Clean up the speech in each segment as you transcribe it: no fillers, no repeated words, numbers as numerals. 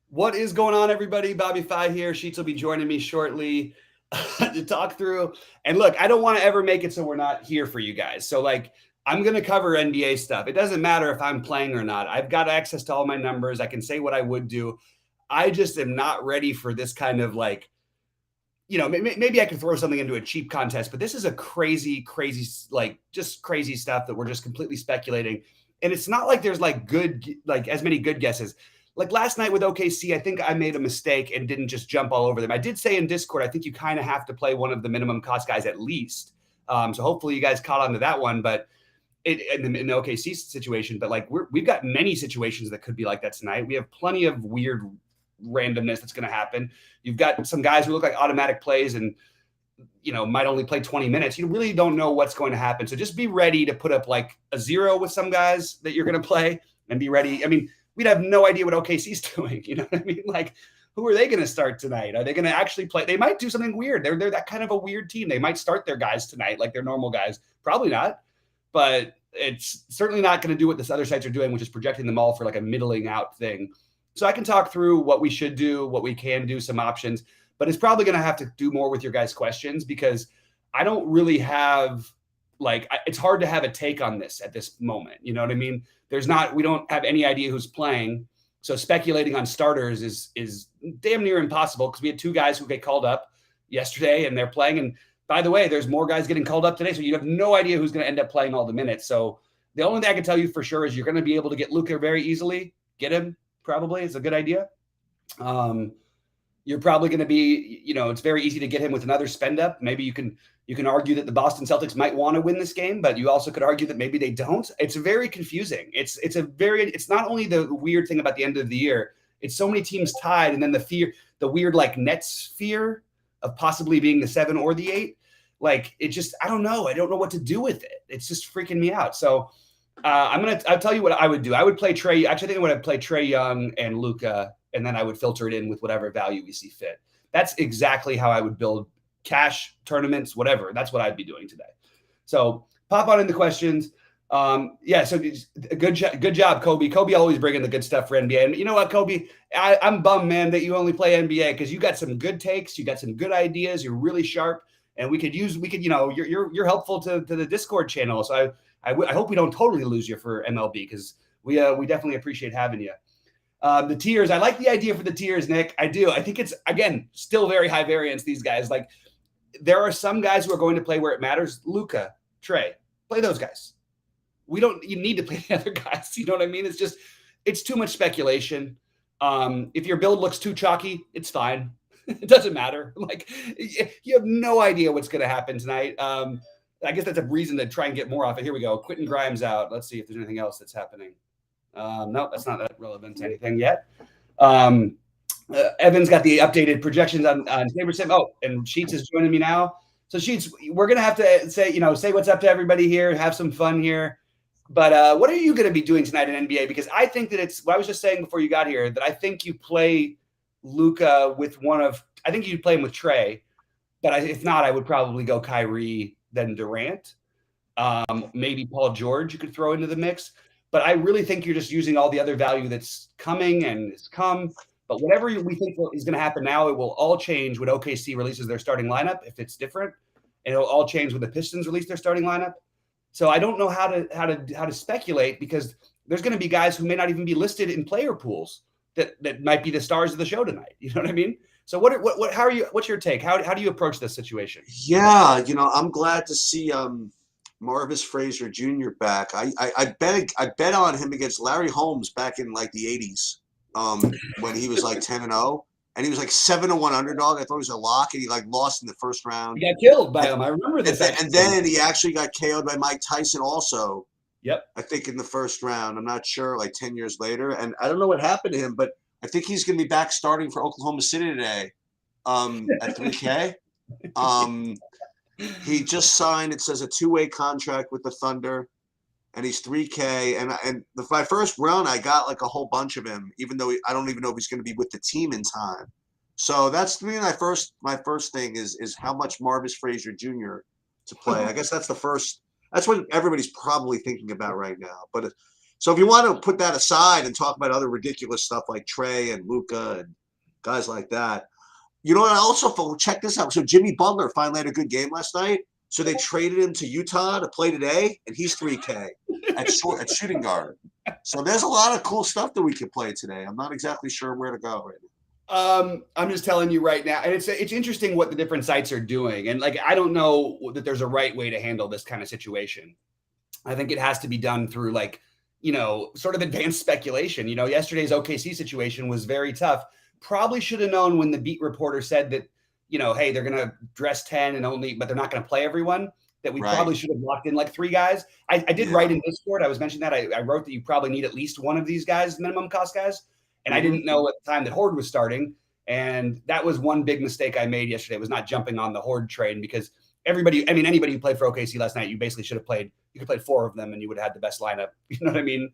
What is going on, everybody? Bobby Fi here. Sheets will be joining me shortly to talk through. And look, I don't want to ever make it so we're not here for you guys. So, like, I'm going to cover NBA stuff. It doesn't matter if I'm playing or not. I've got access to all my numbers. I can say what I would do. I just am not ready for this kind of like, maybe I could throw something into a cheap contest, but this is a crazy, crazy, like just crazy stuff that we're just completely speculating. And it's not like there's like as many good guesses. Like last night with OKC, I think I made a mistake and didn't just jump all over them. I did say in Discord, I think you kind of have to play one of the minimum cost guys at least. So hopefully you guys caught on to that one. But in the OKC situation, but like we've got many situations that could be like that tonight. We have plenty of weird randomness that's going to happen. You've got some guys who look like automatic plays and might only play 20 minutes. You really don't know what's going to happen. So just be ready to put up like a 0 with some guys that you're going to play and be ready. I mean, we'd have no idea what OKC's doing. You know what I mean? Like, who are they going to start tonight? Are they going to actually play? They might do something weird. They're that kind of a weird team. They might start their guys tonight like they're normal guys. Probably not. But it's certainly not going to do what this other sites are doing, which is projecting them all for like a middling out thing. So I can talk through what we should do, what we can do, some options, but it's probably going to have to do more with your guys' questions because I don't really have it's hard to have a take on this at this moment. You know what I mean? We don't have any idea who's playing. So speculating on starters is damn near impossible because we had two guys who get called up yesterday and they're playing. And by the way, there's more guys getting called up today. So you have no idea who's going to end up playing all the minutes. So the only thing I can tell you for sure is you're going to be able to get Luka very easily. Get him probably is a good idea. You're probably going to be, it's very easy to get him with another spend up. Maybe you can argue that the Boston Celtics might want to win this game, but you also could argue that maybe they don't. It's very confusing. It's not only the weird thing about the end of the year. It's so many teams tied, and then the weird like Nets fear of possibly being the 7 or the 8. Like it just, I don't know. I don't know what to do with it. It's just freaking me out. So I'll tell you what I would do. I would play Trey. Actually, I think I would play Trey Young and Luka, and then I would filter it in with whatever value we see fit. That's exactly how I would build cash tournaments, whatever. That's what I'd be doing today. So pop on in the questions. So good job, Kobe. Kobe always bringing the good stuff for NBA. And you know what, Kobe? I'm bummed, man, that you only play NBA because you got some good takes, you got some good ideas, you're really sharp, and you're helpful to the Discord channel. So I hope we don't totally lose you for MLB because we definitely appreciate having you. The tiers, I like the idea for the tiers, Nick. I do. I think it's again still very high variance. These guys, like there are some guys who are going to play where it matters. Luka, Trey, play those guys. You need to play the other guys. You know what I mean? It's too much speculation. If your build looks too chalky, it's fine. It doesn't matter. Like you have no idea what's going to happen tonight. I guess that's a reason to try and get more off it. Here we go. Quentin Grimes out. Let's see if there's anything else that's happening. No, that's not that relevant to anything yet. Evan's got the updated projections on Sabres. Oh, and Sheets is joining me now. So Sheets, we're going to have to say what's up to everybody here, have some fun here. But what are you going to be doing tonight in NBA? Because I think that I was just saying before you got here that I think you play Luka with I think you'd play him with Trey. But if not, I would probably go Kyrie, then Durant. Maybe Paul George you could throw into the mix. But I really think you're just using all the other value that's coming and it's come. But whatever we think is going to happen now, it will all change when OKC releases their starting lineup, if it's different. And it'll all change when the Pistons release their starting lineup. So I don't know how to speculate because there's going to be guys who may not even be listed in player pools that might be the stars of the show tonight. You know what I mean? So what's your take? How do you approach this situation? Yeah, I'm glad to see Marvis Frazier Jr. back. I bet on him against Larry Holmes back in like the 80s when he was like 10-0. And he was like 7-1 underdog. I thought he was a lock, and he like lost in the first round. He got killed by him. I remember this. And then he actually got KO'd by Mike Tyson also. Yep. I think in the first round. I'm not sure, like 10 years later. And I don't know what happened to him, but I think he's going to be back starting for Oklahoma City today at 3K. He just signed, it says, a 2-way contract with the Thunder. And he's 3K. And my first round, I got like a whole bunch of him, even though I don't even know if he's going to be with the team in time. So that's my first thing is how much Marvis Frazier Jr. to play. I guess that's what everybody's probably thinking about right now. But So if you want to put that aside and talk about other ridiculous stuff like Trey and Luca and guys like that, you know what? I also check this out. So Jimmy Butler finally had a good game last night. So they traded him to Utah to play today, and he's 3K at shooting guard. So there's a lot of cool stuff that we can play today. I'm not exactly sure where to go right now. I'm just telling you right now, and it's interesting what the different sites are doing, and like I don't know that there's a right way to handle this kind of situation. I think it has to be done through like sort of advanced speculation. Yesterday's OKC situation was very tough. Probably should have known when the beat reporter said that hey, they're going to dress 10 but they're not going to play everyone. That we probably should have locked in like 3 guys. I did write in Discord. I was mentioning that I wrote that you probably need at least one of these guys, minimum cost guys. And I didn't know at the time that Horde was starting. And that was one big mistake I made yesterday, was not jumping on the Horde train, because anybody who played for OKC last night, you basically should have played. You could play 4 of them and you would have had the best lineup. You know what I mean?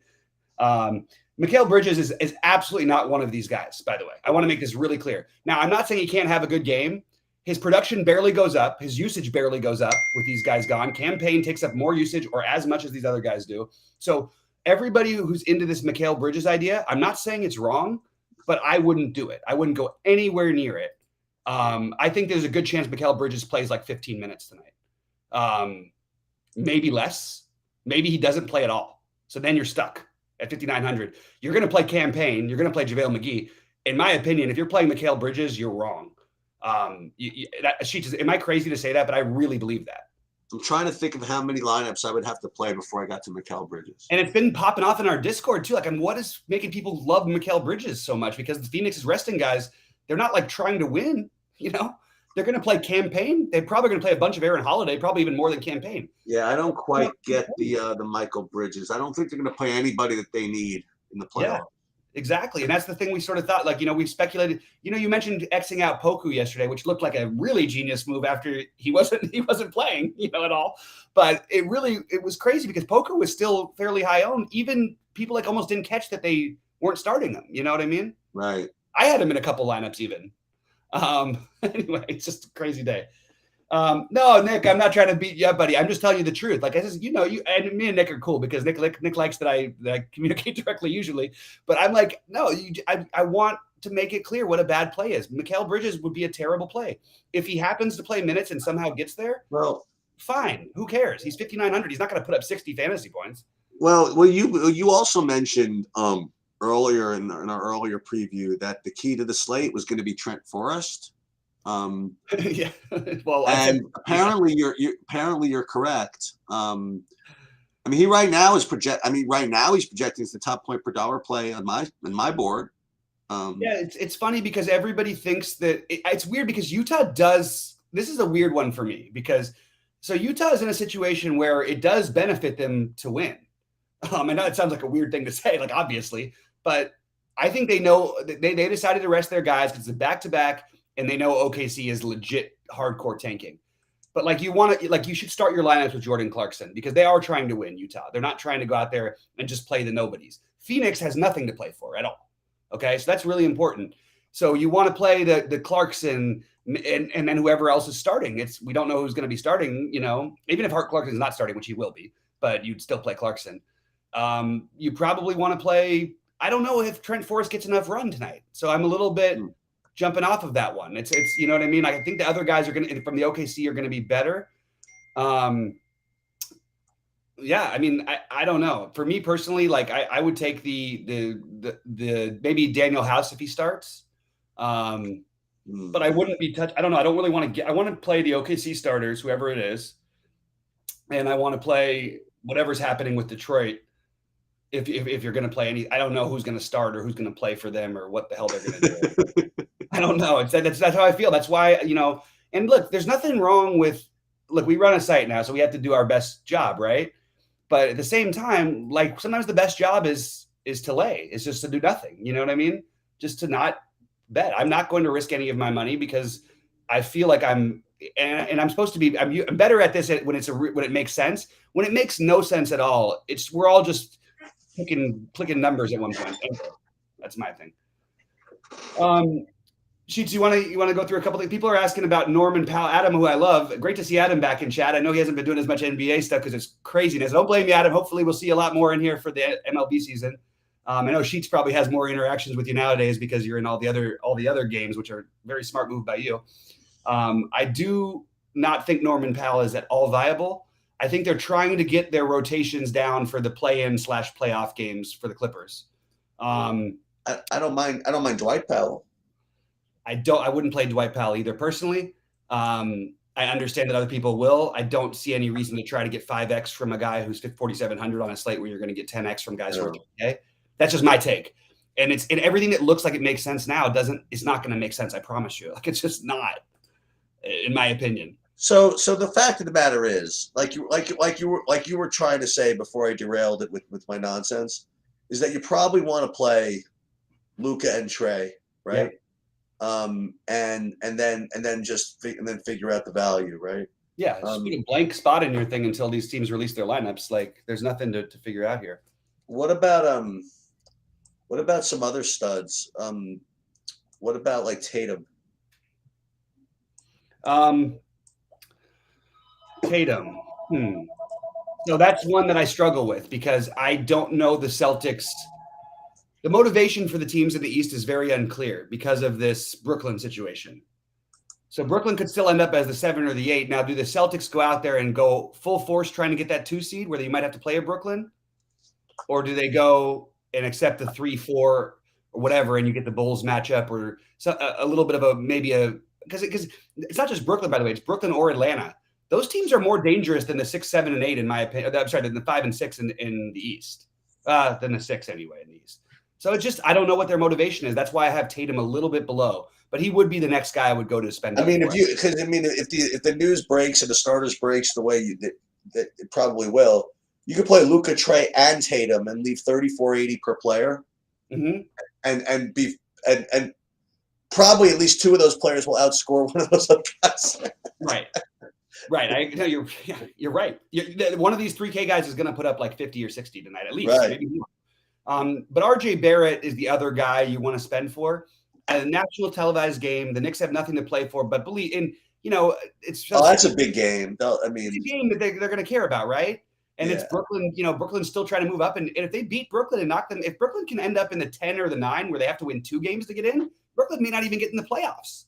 Mikal Bridges is absolutely not one of these guys, by the way. I want to make this really clear. Now, I'm not saying he can't have a good game. His production barely goes up. His usage barely goes up with these guys gone. Campaign takes up more usage or as much as these other guys do. So everybody who's into this Mikal Bridges idea, I'm not saying it's wrong, but I wouldn't do it. I wouldn't go anywhere near it. I think there's a good chance Mikal Bridges plays like 15 minutes tonight. Maybe less. Maybe he doesn't play at all. So then you're stuck at 5,900. You're going to play Campaign. You're going to play JaVale McGee. In my opinion, if you're playing Mikal Bridges, you're wrong. Am I crazy to say that? But I really believe that. I'm trying to think of how many lineups I would have to play before I got to Mikal Bridges. And it's been popping off in our Discord too. Like, what is making people love Mikal Bridges so much? Because the Phoenix is resting guys. They're not like trying to win. They're going to play Campaign. They're probably going to play a bunch of Aaron Holiday, probably even more than Campaign. Yeah, I don't quite get the Mikal Bridges. I don't think they're going to play anybody that they need in the playoffs. Yeah. Exactly. And that's the thing we sort of thought, like, we've speculated, you mentioned Xing out Poku yesterday, which looked like a really genius move after he wasn't playing, at all. But it was crazy because Poku was still fairly high owned. Even people like almost didn't catch that they weren't starting him. You know what I mean? Right. I had him in a couple lineups even. Anyway, it's just a crazy day. No, Nick, I'm not trying to beat you up, buddy. I'm just telling you the truth. Like I said, you and me and Nick are cool because Nick likes that I communicate directly usually. But I'm like, no, I want to make it clear what a bad play is. Mikal Bridges would be a terrible play. If he happens to play minutes and somehow gets there, well, fine. Who cares? He's 5,900. He's not going to put up 60 fantasy points. Well, you also mentioned earlier in our earlier preview that the key to the slate was going to be Trent Forrest. Yeah. Well, and apparently you're correct. He right now he's projecting as the top point per dollar play on my board. Yeah, it's funny because everybody thinks that it's weird because Utah does. This is a weird one for me because Utah is in a situation where it does benefit them to win. I know it sounds like a weird thing to say, like obviously, but I think they know they decided to rest their guys because it's a back-to-back. And they know OKC is legit hardcore tanking. But you should start your lineups with Jordan Clarkson because they are trying to win Utah. They're not trying to go out there and just play the nobodies. Phoenix has nothing to play for at all. Okay, so that's really important. So you want to play the Clarkson and then whoever else is starting. We don't know who's going to be starting, even if Hart Clarkson is not starting, which he will be, but you'd still play Clarkson. You probably want to play, I don't know if Trent Forrest gets enough run tonight. So I'm a little bit jumping off of that one. It's you know what I mean? I think the other guys from the OKC are going to be better. Yeah, I don't know. For me personally, like I would take the maybe Daniel House if he starts. But I wouldn't be touched. I don't know. I don't really want to I want to play the OKC starters, whoever it is. And I want to play whatever's happening with Detroit. If you're going to play I don't know who's going to start or who's going to play for them or what the hell they're going to do. I don't know. That's how I feel. That's why, and look, there's nothing wrong with, we run a site now, so we have to do our best job, right? But at the same time, like sometimes the best job is to lay. It's just to do nothing. You know what I mean? Just to not bet. I'm not going to risk any of my money because I feel like I'm supposed to be, I'm better at this when it makes sense. When it makes no sense at all, we're all just clicking numbers at one point. That's my thing. Sheets, you want to go through a couple things? People are asking about Norman Powell, Adam, who I love. Great to see Adam back in chat. I know he hasn't been doing as much NBA stuff because it's craziness. Don't blame you, Adam. Hopefully, we'll see a lot more in here for the MLB season. I know Sheets probably has more interactions with you nowadays because you're in all the other games, which are very smart move by you. I do not think Norman Powell is at all viable. I think they're trying to get their rotations down for the play-in/playoff games for the Clippers. I don't mind Dwight Powell. I wouldn't play Dwight Powell either personally. I understand that other people will. I don't see any reason to try to get 5x from a guy who's 4,700 on a slate where you're going to get 10x from guys who are 3K. That's just my take. And it's in everything that looks like it makes sense now it's not going to make sense. I promise you. Like, it's just not, in my opinion. So the fact of the matter is, like you were trying to say before I derailed it with my nonsense, is that you probably want to play Luka and Trey, right? Yeah. And then figure out the value, right? Yeah, just put a blank spot in your thing until these teams release their lineups. Like, there's nothing to figure out here. What about some other studs? What about like Tatum? Tatum. So that's one that I struggle with because I don't know the Celtics. The motivation for the teams in the East is very unclear because of this Brooklyn situation. So Brooklyn could still end up as the 7 or the 8. Now, do the Celtics go out there and go full force trying to get that 2 seed where they might have to play a Brooklyn? Or do they go and accept the 3-4 or whatever and you get the Bulls matchup or a little bit of because it's not just Brooklyn, by the way, it's Brooklyn or Atlanta. Those teams are more dangerous than the 6, 7, and 8 in my opinion. I'm sorry, than the 5 and 6 in the East, than the 6 anyway in the East. So it's just I don't know what their motivation is. That's why I have Tatum a little bit below, but he would be the next guy I would go to spend. I mean, if the news breaks and the starters breaks the way that it probably will, you could play Luka, Trey, and Tatum and leave 34.80 per player, and probably at least 2 of those players will outscore one of those other guys. Right. You're right. One of these 3K guys is going to put up like 50 or 60 tonight, at least. Right. Maybe more. But RJ Barrett is the other guy you want to spend for. At a national televised game, the Knicks have nothing to play for, but believe in, it's just that's a big game. I mean, it's a game that they're going to care about, right? And it's Brooklyn. Brooklyn's still trying to move up, and if they beat Brooklyn and knock them, if Brooklyn can end up in the 10 or the 9 where they have to win 2 games to get in, Brooklyn may not even get in the playoffs.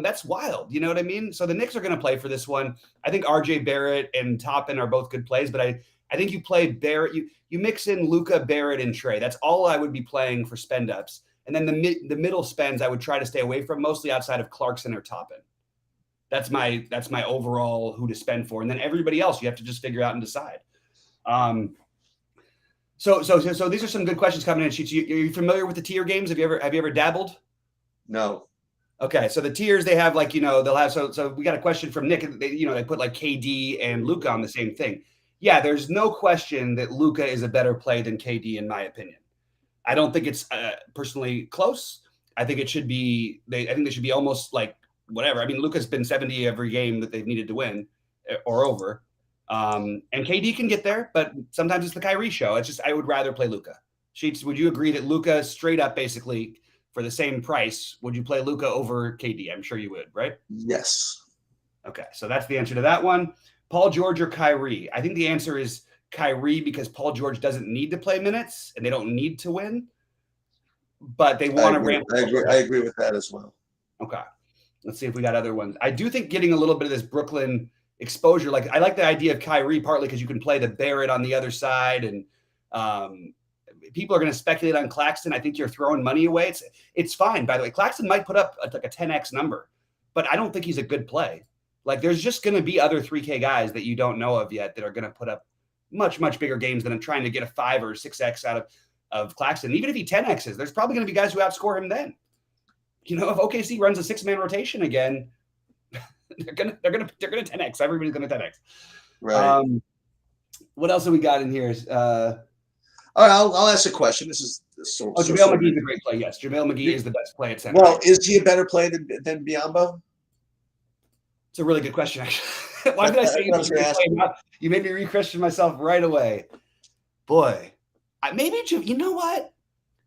That's wild. You know what I mean? So the Knicks are going to play for this one. I think RJ Barrett and Toppin are both good plays, but I think you play Barrett. You mix in Luka, Barrett, and Trey. That's all I would be playing for spend ups. And then the middle spends I would try to stay away from, mostly outside of Clarkson or Toppin. That's my overall who to spend for. And then everybody else you have to just figure out and decide. So these are some good questions coming in. Sheets, are you familiar with the tier games? Have you ever dabbled? No. Okay, so the tiers they have they'll have so we got a question from Nick. They put like KD and Luka on the same thing. Yeah, there's no question that Luka is a better play than KD in my opinion. I don't think it's personally close. I think it should be. I think they should be almost like whatever. I mean, Luka's been 70 every game that they've needed to win or over, and KD can get there, but sometimes it's the Kyrie show. It's just I would rather play Luka. Sheets, would you agree that Luka straight up basically for the same price? Would you play Luka over KD? I'm sure you would, right? Yes. Okay, so that's the answer to that one. Paul George or Kyrie? I think the answer is Kyrie because Paul George doesn't need to play minutes and they don't need to win, but they want to ramp. I agree with that as well. Okay, let's see if we got other ones. I do think getting a little bit of this Brooklyn exposure, like I like the idea of Kyrie partly because you can play the Barrett on the other side, and people are going to speculate on Claxton. I think you're throwing money away. It's fine. By the way, Claxton might put up like a 10x number, but I don't think he's a good play. Like there's just going to be other 3K guys that you don't know of yet that are going to put up much, much bigger games than I'm trying to get a 5 or 6x out of Claxton. Even if he 10x's, there's probably going to be guys who outscore him then. If OKC runs a 6-man rotation again, they're gonna 10x. Everybody's gonna 10x. Right. What else have we got in here? All right, I'll ask a question. This is JaVale McGee is a great play. Yes, JaVale McGee is the best play at center. Well, is he a better play than Biyombo? It's a really good question, actually. Why did I say you made me re-question myself right away? Boy, maybe you know what?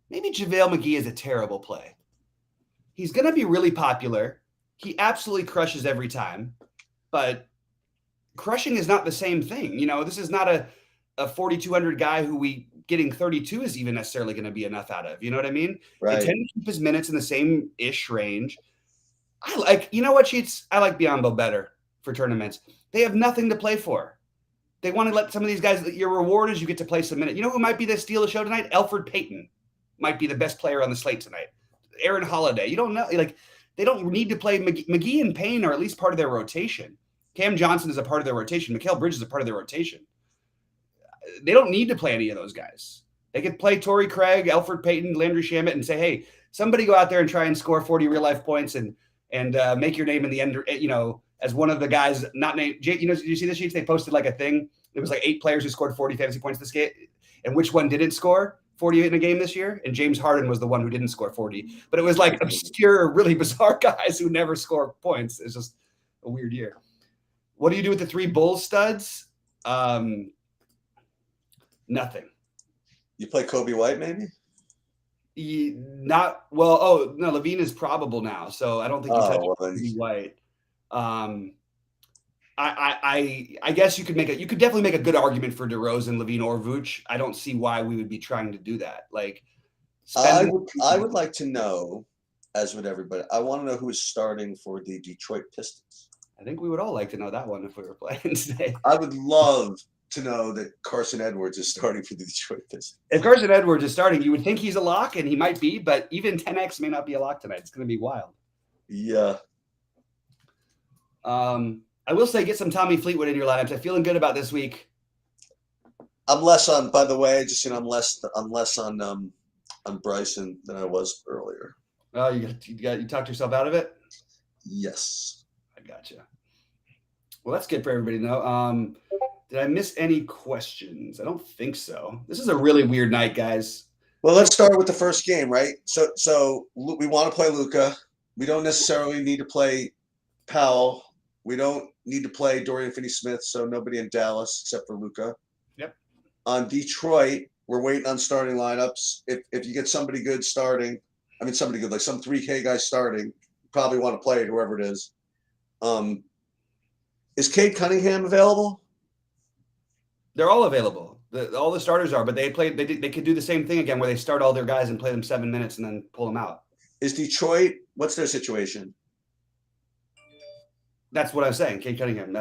Maybe JaVale McGee is a terrible play. He's going to be really popular. He absolutely crushes every time, but crushing is not the same thing. This is not a 4,200 guy who getting 32 is even necessarily going to be enough out of. You know what I mean? Right. They tend to keep his minutes in the same ish range. You know what, Sheets? I like Biombo better for tournaments. They have nothing to play for. They want to let some of these guys, your reward is you get to play some minutes. You know who might be the steal of the show tonight? Elfrid Payton might be the best player on the slate tonight. Aaron Holiday. You don't know. They don't need to play. McGee and Payne are at least part of their rotation. Cam Johnson is a part of their rotation. Mikal Bridges is a part of their rotation. They don't need to play any of those guys. They could play Torrey Craig, Elfrid Payton, Landry Shamet, and say, hey, somebody go out there and try and score 40 real-life points and make your name in the end, as one of the guys not named. Did you see the sheets? They posted like a thing. It was like 8 players who scored 40 fantasy points this game, and which one didn't score 40 in a game this year? And James Harden was the one who didn't score 40. But it was like obscure, really bizarre guys who never score points. It's just a weird year. What do you do with the 3 Bulls studs? Nothing. You play Kobe White, maybe? Not well. Oh no, Levine is probable now, so I don't think he's Kobe White. I guess you could definitely make a good argument for DeRozan, Levine, or Vooch. I don't see why we would be trying to do that. Like, I would like to know, as would everybody. I want to know who is starting for the Detroit Pistons. I think we would all like to know that one if we were playing today. I would love to know that Carson Edwards is starting for the Detroit Pistons. If Carson Edwards is starting, you would think he's a lock, and he might be, but even 10X may not be a lock tonight. It's going to be wild. Yeah. I will say, get some Tommy Fleetwood in your lineups. I'm feeling good about this week. I'm less on, by the way, I'm less on Bryson than I was earlier. Oh, you talked yourself out of it? Yes. I gotcha. Well, that's good for everybody to know. Did I miss any questions? I don't think so. This is a really weird night, guys. Well, let's start with the first game, right? So we want to play Luka. We don't necessarily need to play Powell. We don't need to play Dorian Finney-Smith, so nobody in Dallas except for Luka. Yep. On Detroit, we're waiting on starting lineups. If you get somebody good starting, somebody good, like some 3K guy starting, you probably want to play it, whoever it is. Is Cade Cunningham available? They're all available. All the starters are, but they could do the same thing again where they start all their guys and play them 7 minutes and then pull them out. Is Detroit, what's their situation? That's what I'm saying. Cade Cunningham.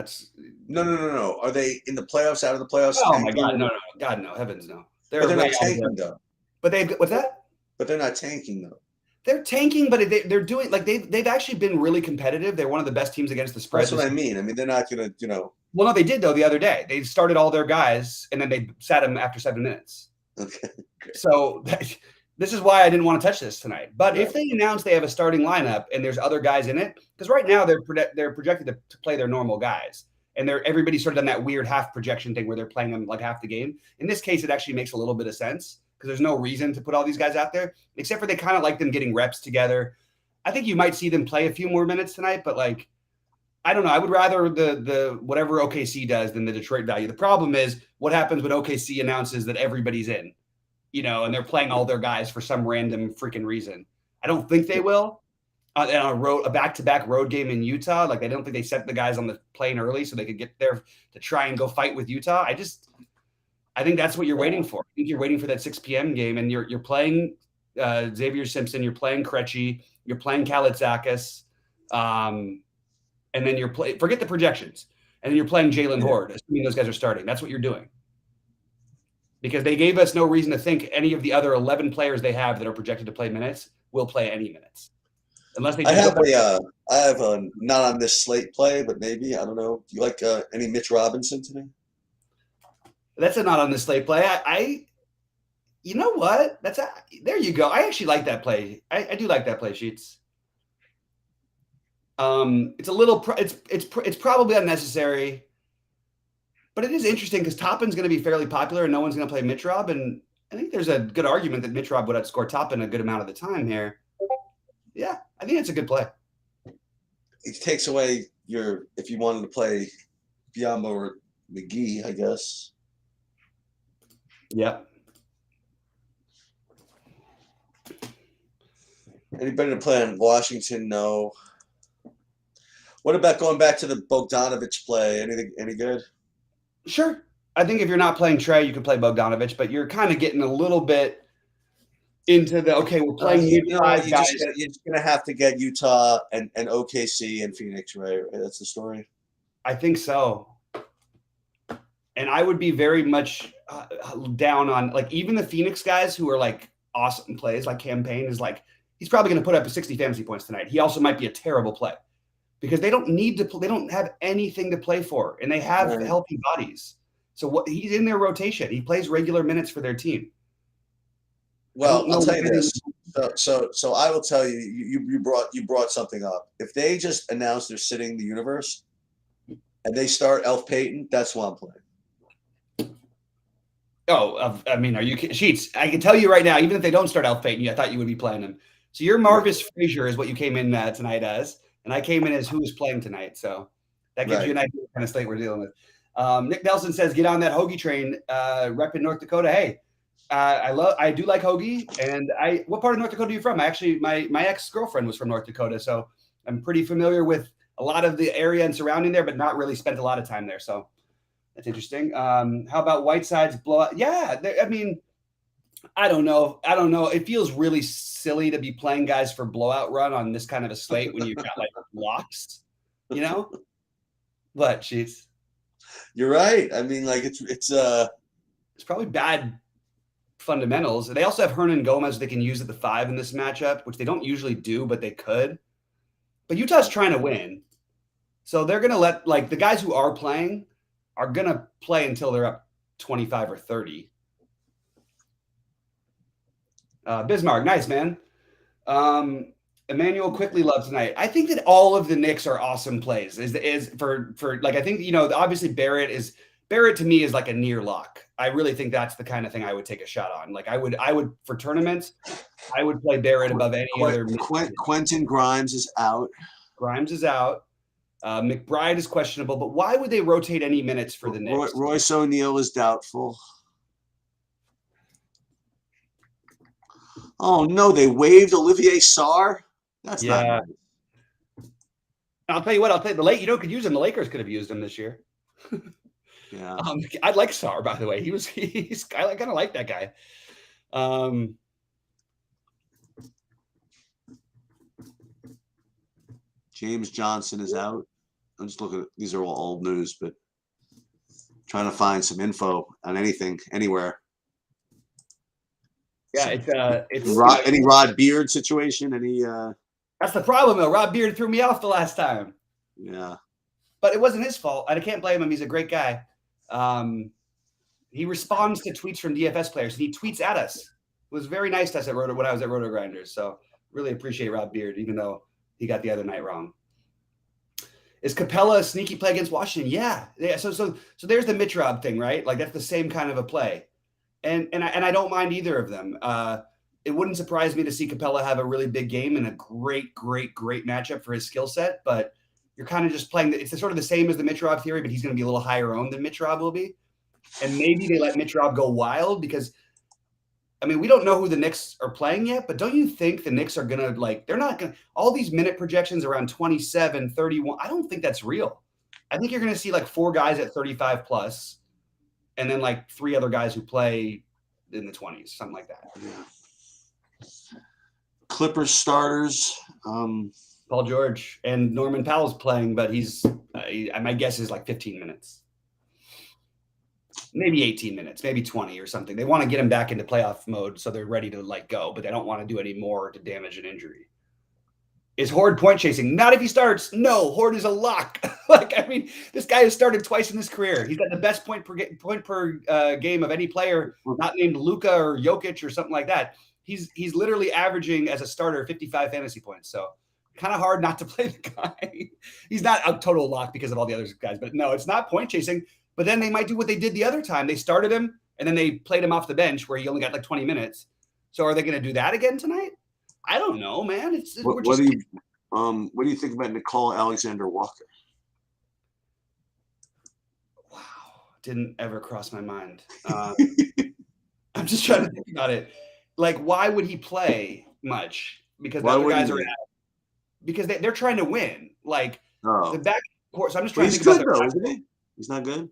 No. Are they in the playoffs, out of the playoffs? Oh my God, no. God, no. Heavens, no. But they're not tanking though. But what's that? But they're not tanking though. They're tanking, but they're doing like they've actually been really competitive. They're one of the best teams against the spread. That's what I mean. They're not going to, Well, no, they did though the other day. They started all their guys and then they sat them after 7 minutes. Okay. Great. So this is why I didn't want to touch this tonight. But if they announce they have a starting lineup and there's other guys in it, because right now they're projected to play their normal guys, and everybody's sort of done that weird half projection thing where they're playing them like half the game. In this case, it actually makes a little bit of sense because there's no reason to put all these guys out there, except for they kind of like them getting reps together. I think you might see them play a few more minutes tonight, but like, I don't know. I would rather the whatever OKC does than the Detroit value. The problem is what happens when OKC announces that everybody's in, and they're playing all their guys for some random freaking reason. I don't think they will. On a back-to-back road game in Utah, like I don't think they set the guys on the plane early so they could get there to try and go fight with Utah. I think that's what you're waiting for. I think you're waiting for that 6 p.m. game, and you're playing Xavier Simpson, you're playing Krejci, you're playing Kalaitzakis, and then forget the projections, and then you're playing Jalen Horde, assuming those guys are starting. That's what you're doing. Because they gave us no reason to think any of the other 11 players they have that are projected to play minutes will play any minutes. Unless they I have a not on this slate play, but maybe, I don't know. Do you like any Mitch Robinson today? That's a not on this slate play. You know what? There you go. I actually like that play. I do like that play, Sheets. It's a little, it's probably unnecessary, but it is interesting because Toppin's going to be fairly popular and no one's going to play Mitch Rob. And I think there's a good argument that Mitch Rob would outscore Toppin a good amount of the time here. Yeah, I think it's a good play. It takes away if you wanted to play Biombo or McGee, I guess. Yep. Anybody to play on Washington? No. What about going back to the Bogdanovich play? Anything? Any good? Sure. I think if you're not playing Trey, you can play Bogdanovich, but you're kind of getting a little bit into the okay. We're playing You know what? five guys. You're just gonna have to get Utah and OKC and Phoenix, right? That's the story. I think so. And I would be very much down on like even the Phoenix guys who are like awesome plays, like Campaign is like he's probably going to put up 60 fantasy points tonight. He also might be a terrible play because they don't need to. They don't have anything to play for, and they have healthy bodies. So he's in their rotation. He plays regular minutes for their team. Well, I'll tell you this. So I will tell you. You brought something up. If they just announce they're sitting the universe, and they start Elf Payton, that's who I'm playing. Oh, I mean, are you Sheets? I can tell you right now, even if they don't start Elf Payton, I thought you would be playing him. So your Marvis Frazier is what you came in tonight as, and I came in as who is playing tonight. So that gives you an idea of what kind of slate we're dealing with. Nick Nelson says, "Get on that Hoagie train, rep in North Dakota." Hey, I do like Hoagie, and what part of North Dakota are you from? My ex-girlfriend was from North Dakota, so I'm pretty familiar with a lot of the area and surrounding there, but not really spent a lot of time there. So. That's interesting. How about Whiteside's blowout? Yeah, I mean, I don't know. It feels really silly to be playing guys for blowout run on this kind of a slate when you've got like locks, you know? What, Sheets? You're right. I mean, like it's probably bad fundamentals. They also have Hernan Gomez they can use at the 5 in this matchup, which they don't usually do, but they could. But Utah's trying to win, so they're gonna let like the guys who are playing. Are going to play until they're up 25 or 30. Bismarck, nice, man. Emmanuel quickly love tonight. I think that all of the Knicks are awesome plays. Is for like I think obviously Barrett to me is like a near lock. I really think that's the kind of thing I would take a shot on. Like I would for tournaments, I would play Barrett above any other. Quentin Grimes is out. Grimes is out. McBride is questionable, but why would they rotate any minutes for the Knicks? Royce O'Neal is doubtful. Oh no, they waived Olivier Sarr. That's not nice. I'll tell you what. Could use him. The Lakers could have used him this year. Yeah. I like Sarr, by the way. I kind of like that guy. James Johnson is out. I'm just looking at these are all old news, but trying to find some info on anything, anywhere. Yeah, it's any Rod Beard situation. That's the problem, though. Rod Beard threw me off the last time. Yeah, but it wasn't his fault. I can't blame him. He's a great guy. He responds to tweets from DFS players. He tweets at us. It was very nice to us when I was at Roto Grinders. So really appreciate Rod Beard, even though he got the other night wrong. Is Capella a sneaky play against Washington? Yeah. So there's the Mitrov thing, right? Like that's the same kind of a play, and I don't mind either of them. It wouldn't surprise me to see Capella have a really big game and a great matchup for his skill set. But you're kind of just playing. It's sort of the same as the Mitrov theory, but he's going to be a little higher owned than Mitrov will be, and maybe they let Mitrov go wild because. I mean, we don't know who the Knicks are playing yet, but don't you think the Knicks are going to they're not going to all these minute projections around 27, 31. I don't think that's real. I think you're going to see like 4 guys at 35 plus and then like 3 other guys who play in the 20s, something like that. Yeah. Clippers starters. Paul George and Norman Powell's playing, but my guess is like 15 minutes. Maybe 18 minutes, maybe 20 or something. They want to get him back into playoff mode so they're ready to go, but they don't want to do any more to damage an injury. Is Horde point chasing? Not if he starts. No, Horde is a lock. This guy has started twice in his career. He's got the best point per game of any player not named Luka or Jokic or something like that. He's literally averaging as a starter 55 fantasy points. So kind of hard not to play the guy. He's not a total lock because of all the other guys, but no, it's not point chasing. But then they might do what they did the other time. They started him, and then they played him off the bench where he only got like 20 minutes. So are they going to do that again tonight? I don't know, man. What do you think about Nicole Alexander-Walker? Wow, didn't ever cross my mind. I'm just trying to think about it. Like, why would he play much? because the Why other wouldn't guys are he? out. Because they're trying to win. Like Oh, the back court. So I'm just but trying to he's think about good their. though, isn't he? He's not good.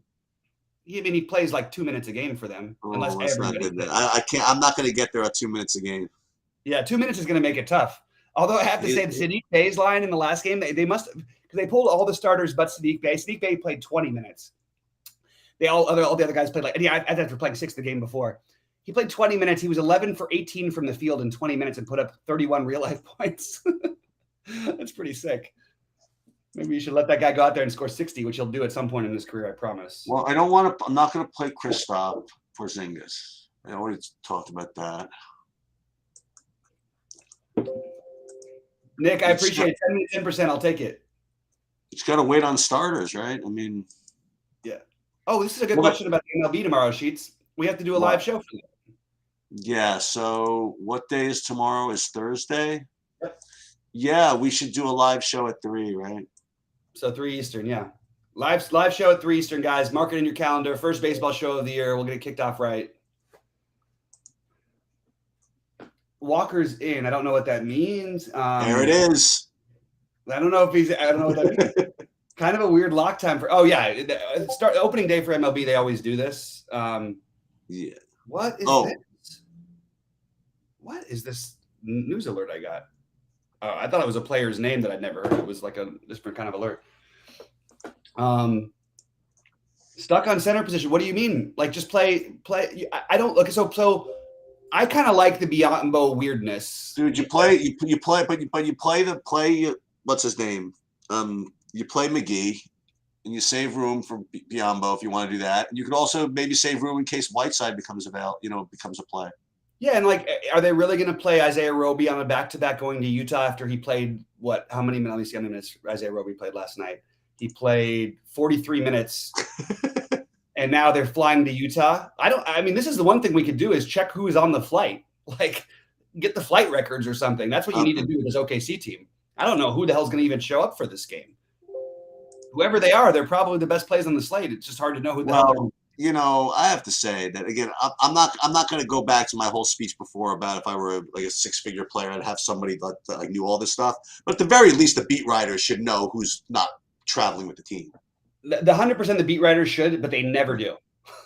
I mean, he plays like 2 minutes a game for them, unless Oh, that's not everybody good. Then. plays. I can't. I'm not going to get there at 2 minutes a game. Yeah, 2 minutes is going to make it tough. Although I have to say, the Sadiq Bey's line in the last game, they must have, because they pulled all the starters but Sadiq Bey. Sadiq Bey played 20 minutes. All the other guys played after playing 6 the game before. He played 20 minutes. He was 11 for 18 from the field in 20 minutes and put up 31 real life points. That's pretty sick. Maybe you should let that guy go out there and score 60, which he'll do at some point in his career, I promise. Well, I don't want to. I'm not going to play Kristaps Porzingis. I already talked about that. Nick, I appreciate it. 10%. I'll take it. It's got to wait on starters, right? I mean, yeah. Oh, this is a good question about the MLB tomorrow, Sheets. We have to do a live show for you. Yeah. So what day is tomorrow? Is Thursday? Yep. Yeah, we should do a live show at 3, right? So 3 Eastern, yeah. Live show at 3 Eastern, guys. Mark it in your calendar. First baseball show of the year. We'll get it kicked off right. Walker's in. I don't know what that means. There it is. I don't know what that means. Kind of a weird lock time for. Oh yeah, opening day for MLB. They always do this. Yeah. What is this? What is this news alert I got? I thought it was a player's name that I'd never heard. It was like a different kind of alert. Stuck on center position. What do you mean? Like just play? I don't look. So I kind of like the Biombo weirdness. Dude, you play, but you play what's his name? You play McGee, and you save room for Biombo if you want to do that. You could also maybe save room in case Whiteside becomes a play. Yeah, and like, are they really going to play Isaiah Roby on a back-to-back going to Utah after he played how many minutes? Let me see how many minutes Isaiah Roby played last night. He played 43 minutes. And now they're flying to Utah. I mean, this is the one thing we could do is check who is on the flight. Like, get the flight records or something. That's what you need to do with this OKC team. I don't know who the hell's going to even show up for this game. Whoever they are, they're probably the best plays on the slate. It's just hard to know who the hell. You know, I have to say that again. I'm not going to go back to my whole speech before about if I were like a 6-figure player, I'd have somebody that like knew all this stuff. But at the very least, the beat writers should know who's not traveling with the team. The 100% the beat writers should, but they never do.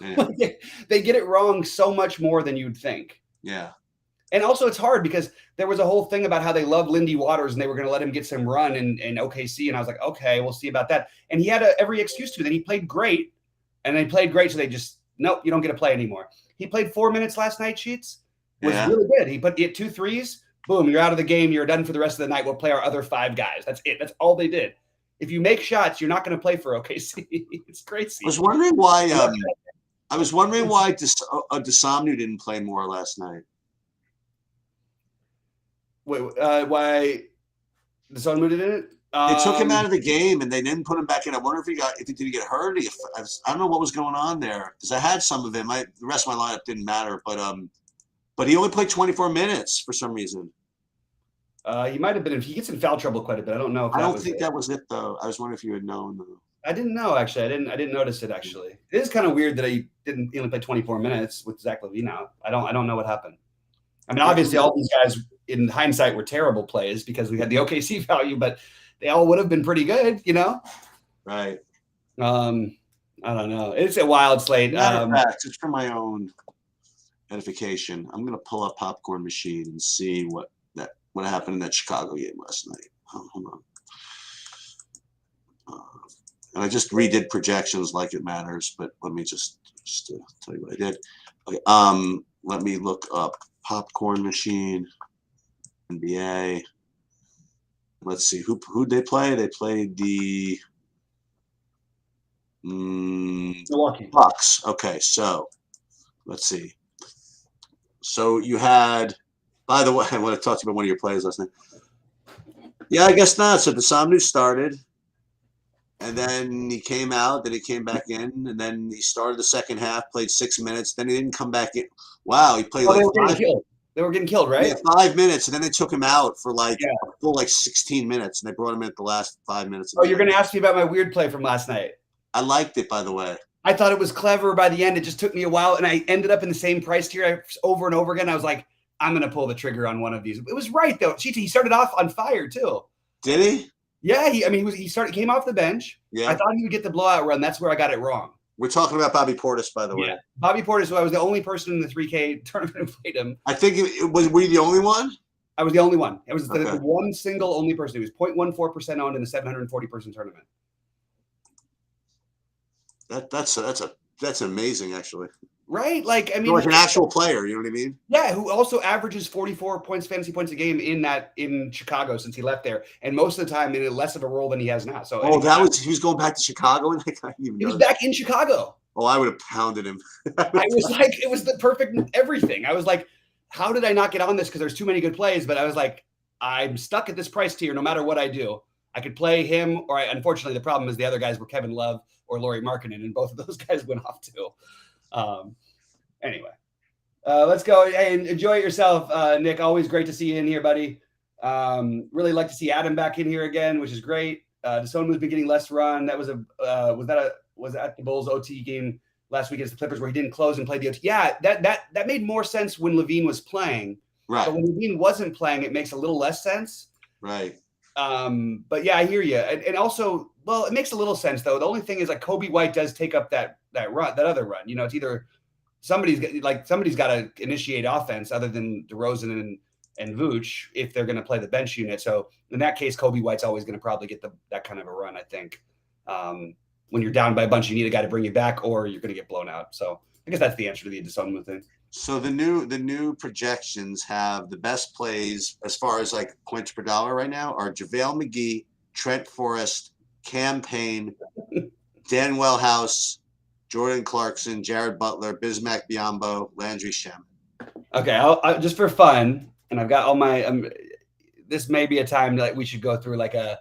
Yeah. They get it wrong so much more than you'd think. Yeah. And also it's hard because there was a whole thing about how they love Lindy Waters and they were going to let him get some run in OKC. And I was like, okay, we'll see about that. And he had every excuse to. Then he played great. And they played great. So they just, nope, you don't get to play anymore. He played 4 minutes last night, Sheets. Was really good. He hit 2 threes. Boom, you're out of the game. You're done for the rest of the night. We'll play our other 5 guys. That's it. That's all they did. If you make shots, you're not going to play for OKC. It's crazy. I was wondering why Desamnu didn't play more last night. Wait, why Desamnu didn't? They took him out of the game and they didn't put him back in. I wonder if he get hurt. I don't know what was going on there because I had some of him. The rest of my lineup didn't matter, but he only played 24 minutes for some reason. He might have been. He gets in foul trouble quite a bit. I don't know. I don't think that was it though. I was wondering if you had known. I didn't know actually. I didn't notice it actually. It is kind of weird that he only play 24 minutes with Zach LaVine out. I don't know what happened. I mean, obviously all these guys in hindsight were terrible plays because we had the OKC value, but they all would have been pretty good, you know? Right. I don't know. It's a wild slate. Matter of fact, it's for my own edification. I'm gonna pull up Popcorn Machine and see what happened in that Chicago game last night. Hold on. And I just redid projections like it matters, but let me just tell you what I did. Okay, let me look up Popcorn Machine, NBA. Let's see who'd they play. They played the Milwaukee Bucks. Okay, so let's see. So you had. By the way, I want to talk to you about one of your plays last night. Yeah, I guess not. So Desamnu started, and then he came out. Then he came back in, and then he started the second half. Played 6 minutes. Then he didn't come back in. Wow, he played they were getting killed, right? Yeah, 5 minutes, and then they took him out for a full 16 minutes, and they brought him in at the last 5 minutes. Oh, you're going to ask me about my weird play from last night? I liked it, by the way. I thought it was clever by the end. It just took me a while, and I ended up in the same price tier over and over again. I was like, I'm going to pull the trigger on one of these. It was right, though. He started off on fire, too. Did he? Yeah, he came off the bench. Yeah. I thought he would get the blowout run. That's where I got it wrong. We're talking about Bobby Portis, by the way. Bobby Portis, I was the only person in the 3K tournament who played him. I think were you the only one? I was the only one. It was the one single only person. He was 0.14% owned in the 740-person tournament. That's amazing, actually. Right? Like, I mean, you're like an actual player, you know what I mean? Yeah, who also averages 44 fantasy points a game in Chicago since he left there, and most of the time in less of a role than he has now. So he was going back to Chicago, and he was back in Chicago. Oh, I would have pounded him. It was the perfect everything. I was like, how did I not get on this? Because there's too many good plays. But I was like, I'm stuck at this price tier no matter what I do. I could play him, or unfortunately, the problem is the other guys were Kevin Love or Lauri Markkanen, and both of those guys went off too. Anyway, let's go. Hey, enjoy it yourself, Nick. Always great to see you in here, buddy. Really like to see Adam back in here again, which is great. DeSone's been getting less run. That was was at the Bulls OT game last week against the Clippers where he didn't close and play the OT. Yeah, that made more sense when Levine was playing. Right. But when Levine wasn't playing, it makes a little less sense. Right. But yeah, I hear you. And also, well, it makes a little sense though. The only thing is like Kobe White does take up that run, that other run. You know, it's either somebody's got to initiate offense other than DeRozan and Vooch if they're going to play the bench unit. So in that case, Kobe White's always going to probably get that kind of a run, I think. When you're down by a bunch, you need a guy to bring you back or you're going to get blown out. So I guess that's the answer to the DeSone thing. So the new projections have the best plays as far as like points per dollar right now are JaVale McGee, Trent Forrest, Cam Payne, Danwell House, Jordan Clarkson, Jared Butler, Bismack Biyombo, Landry Shamet. Okay, I'll just for fun, and I've got all my. This may be a time that we should go through like a.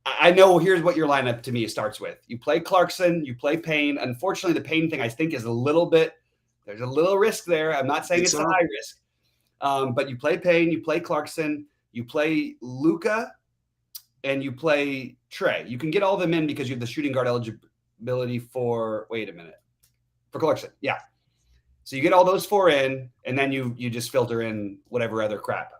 I know here's what your lineup to me starts with. You play Clarkson, you play Payne. Unfortunately, the Payne thing I think is a little bit. There's a little risk there. I'm not saying it's a high risk, but you play Payne, you play Clarkson, you play Luka, and you play Trey. You can get all of them in because you have the shooting guard eligibility for. Wait a minute, for Clarkson, yeah. So you get all those four in, and then you just filter in whatever other crap.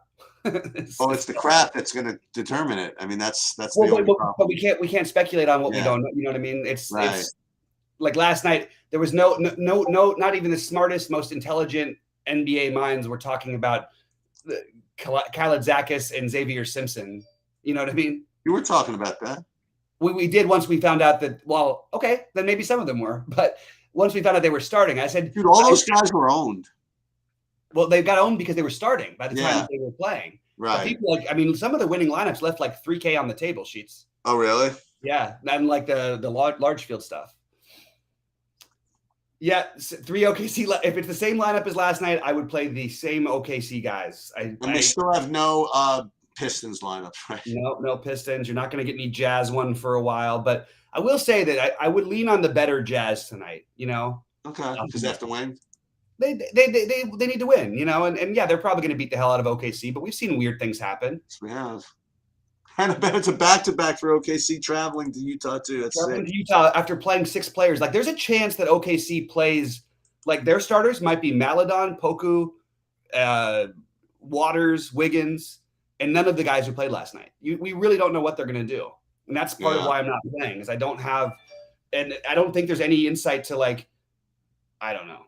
It's the crap that's going to determine it. I mean, that's the only problem. But we can't speculate on what we don't know. You know what I mean? It's like last night. There was no, not even the smartest, most intelligent NBA minds were talking about Kalaitzakis and Xavier Simpson. You know what I mean? You were talking about that. We did once we found out that. Well, okay, then maybe some of them were, but once we found out they were starting, I said, dude, all those guys were owned. Well, they got owned because they were starting by the time that they were playing. Right. But people some of the winning lineups left like 3K on the table sheets. Oh, really? Yeah, and like the large field stuff. Yeah, 3 OKC. If it's the same lineup as last night, I would play the same OKC guys. They still have no Pistons lineups, right? No Pistons. You're not going to get any Jazz one for a while, but I will say that I would lean on the better Jazz tonight. You know, okay, because they have to win. They need to win. You know, and yeah, they're probably going to beat the hell out of OKC, but we've seen weird things happen. Yes, we have. And I bet it's a back-to-back for OKC traveling to Utah too. Traveling to Utah after playing 6 players. Like, there's a chance that OKC plays like their starters might be Maledon, Poku, Waters, Wiggins, and none of the guys who played last night. We really don't know what they're going to do, and that's part of why I'm not playing. Is I don't have, and I don't think there's any insight to like, I don't know,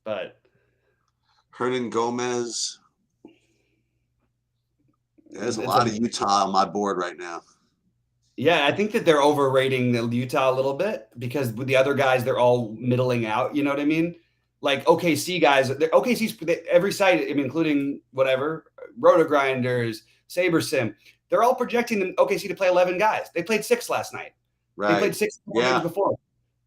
but Hernan Gomez. There's a lot of Utah on my board right now. Yeah, I think that they're overrating the Utah a little bit because with the other guys, they're all middling out. You know what I mean? Like OKC guys, OKC's every site, including whatever, Roto Grinders, SaberSim, they're all projecting OKC to play 11 guys. They played 6 last night. Right. They played 6 games before.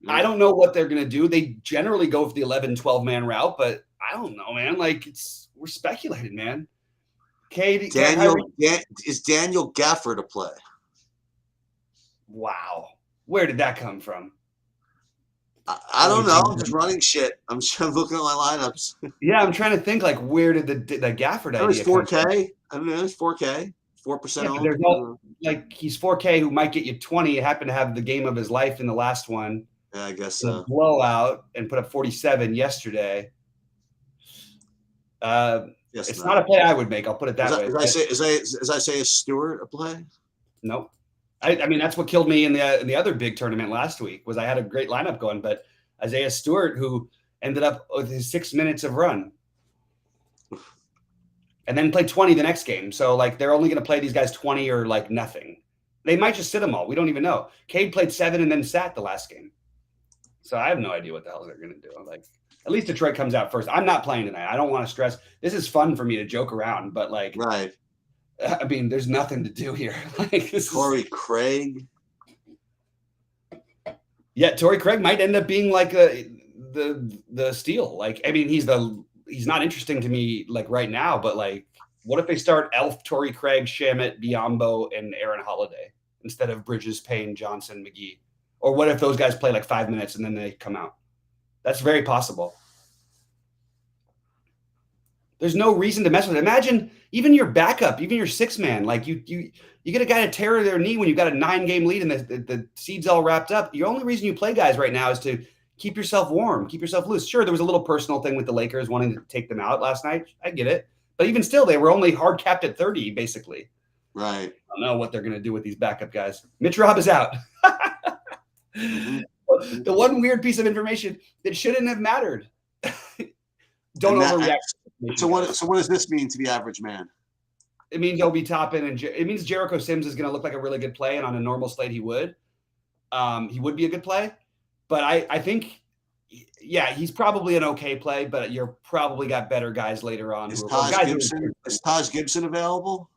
Yeah. I don't know what they're going to do. They generally go for the 11, 12-man route, but I don't know, man. Like, we're speculating, man. Is Daniel Gaffer to play? Wow. Where did that come from? I don't know. I'm just running shit. I'm looking at my lineups. Yeah, I'm trying to think, like, where did the Gafford idea come from? 4K. I don't know. It's 4K. 4% owned. There's no, like, he's 4K who might get you 20. It happened to have the game of his life in the last one. Yeah, I guess a so. blowout and put up 47 yesterday. Yes, It's no. not a play I would make. I'll put it As that I, way. as I say, is Stewart a play? Nope. I mean, that's what killed me in the other big tournament last week was I had a great lineup going, but Isaiah Stewart, who ended up with his 6 minutes of run and then played 20 the next game. So like they're only going to play these guys 20 or like nothing. They might just sit them all. We don't even know. Cade played 7 and then sat the last game. So I have no idea what the hell they're going to do. Like at least Detroit comes out first. I'm not playing tonight. I don't want to stress. This is fun for me to joke around, but like, right. I mean, there's nothing to do here. Like Torrey Craig. Yeah, Torrey Craig might end up being like the steal. Like, I mean, he's not interesting to me like right now, but like, what if they start Elf, Torrey Craig, Shamit, Biombo, and Aaron Holiday instead of Bridges, Payne, Johnson, McGee? Or what if those guys play like 5 minutes and then they come out? That's very possible. There's no reason to mess with it. Imagine even your backup, even your 6-man, like you get a guy to tear their knee when you've got a 9-game lead and the seed's all wrapped up. The only reason you play guys right now is to keep yourself warm, keep yourself loose. Sure, there was a little personal thing with the Lakers wanting to take them out last night. I get it. But even still, they were only hard capped at 30, basically. Right. I don't know what they're going to do with these backup guys. Mitch Rob is out. Mm-hmm. The one weird piece of information that shouldn't have mattered. Don't overreact. So what does this mean to the average man? It means he'll be topping, and it means Jericho Sims is going to look like a really good play, and on a normal slate he would be a good play. But I think, yeah, he's probably an okay play, but you're probably got better guys later on. Is Taj Gibson available?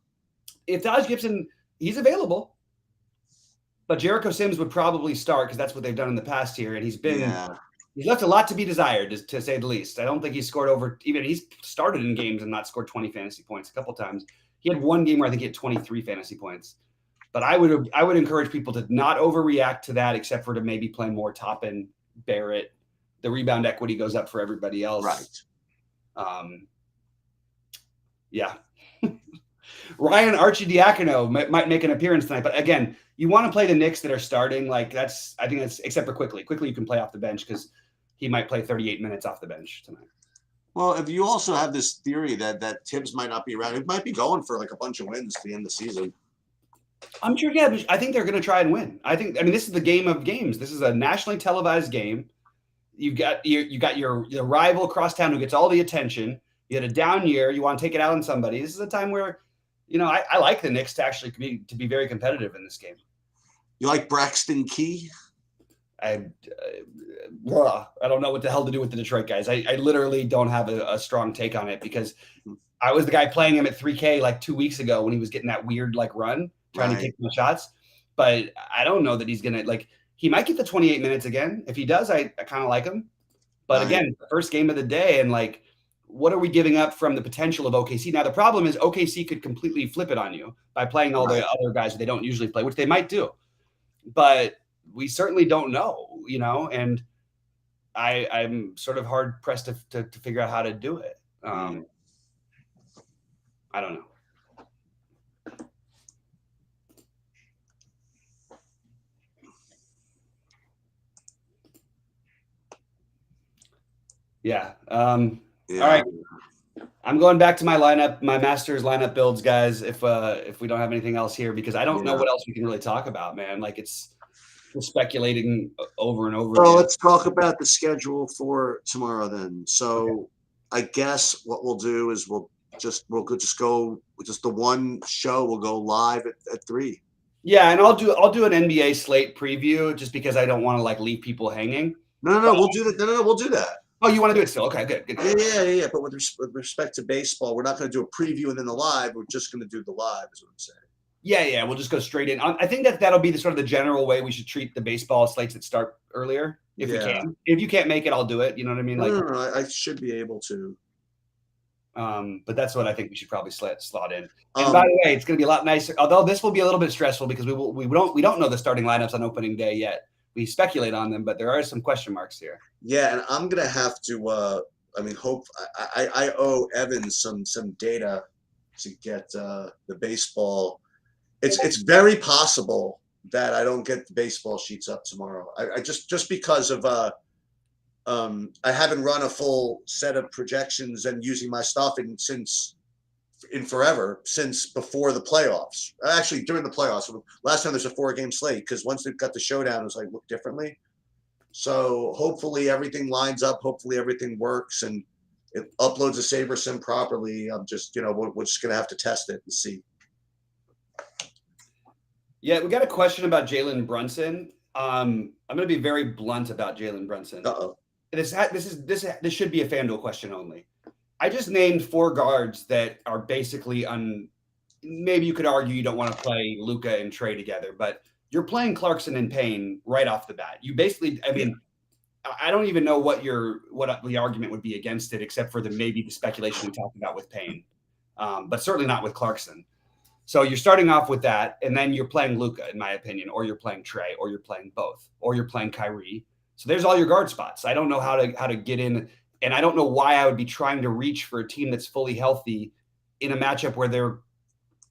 If Taj Gibson, he's available, but Jericho Sims would probably start because that's what they've done in the past here, and he's left a lot to be desired, to say the least. I don't think he's scored he's started in games and not scored 20 fantasy points a couple times. He had one game where I think he had 23 fantasy points. But I would encourage people to not overreact to that, except for to maybe play more Toppin, Barrett. The rebound equity goes up for everybody else. Right. Yeah. Ryan Arcidiacono might make an appearance tonight, but again, you want to play the Knicks that are starting. I think that's except for Quickly. Quickly you can play off the bench because he might play 38 minutes off the bench tonight. Well, if you also have this theory that Tibbs might not be around, it might be going for like a bunch of wins at the end of the season. I'm sure, yeah, but I think they're going to try and win. I mean, this is the game of games. This is a nationally televised game. You got your rival across town who gets all the attention. You had a down year. You want to take it out on somebody. This is a time where, I like the Knicks to actually be very competitive in this game. You like Braxton Key? I don't know what the hell to do with the Detroit guys. I literally don't have a strong take on it because I was the guy playing him at 3K like 2 weeks ago when he was getting that weird run trying to take some shots. But I don't know that he's going to he might get the 28 minutes again. If he does, I kind of like him. But again, the first game of the day and what are we giving up from the potential of OKC? Now, the problem is OKC could completely flip it on you by playing all the other guys that they don't usually play, which they might do. But we certainly don't know, and I'm sort of hard pressed to figure out how to do it. I don't know. Yeah. All right. I'm going back to my lineup, my Masters lineup builds, guys. If we don't have anything else here, because I don't know what else we can really talk about, man. It's speculating over and over. Well, let's talk about the schedule for tomorrow then. So, I guess what we'll do is we'll just go the one show. We'll go live at 3. Yeah, and I'll do an NBA slate preview just because I don't want to leave people hanging. No, we'll do that. No, we'll do that. Oh, you want to do it still? Okay, good. Yeah. But with respect to baseball, we're not going to do a preview and then the live. We're just going to do the live, is what I'm saying. Yeah. We'll just go straight in. I think that'll be the sort of the general way we should treat the baseball slates that start earlier, if we can. If you can't make it, I'll do it. You know what I mean? No, I should be able to. But that's what I think we should probably slot in. And by the way, it's going to be a lot nicer. Although this will be a little bit stressful because we don't know the starting lineups on opening day yet. We speculate on them, but there are some question marks here. Yeah, and I'm gonna have to. I owe Evan some data to get the baseball. It's very possible that I don't get the baseball sheets up tomorrow. I just because of I haven't run a full set of projections and using my stuff in forever, since before the playoffs. Actually, during the playoffs. Last time there's a 4-game slate, because once they've got the showdown, it's like look differently. So hopefully everything lines up. Hopefully everything works and it uploads a Saber Sim properly. I'm just, we're just gonna have to test it and see. Yeah, we got a question about Jalen Brunson. I'm going to be very blunt about Jalen Brunson. Uh-oh. This should be a FanDuel question only. I just named 4 guards that are basically maybe you could argue you don't want to play Luka and Trey together, but you're playing Clarkson and Payne right off the bat. You basically, I mean, I don't even know what the argument would be against it, except for maybe the speculation we talked about with Payne, but certainly not with Clarkson. So you're starting off with that, and then you're playing Luka, in my opinion, or you're playing Trey, or you're playing both, or you're playing Kyrie. So there's all your guard spots. I don't know how to get in, and I don't know why I would be trying to reach for a team that's fully healthy in a matchup where they're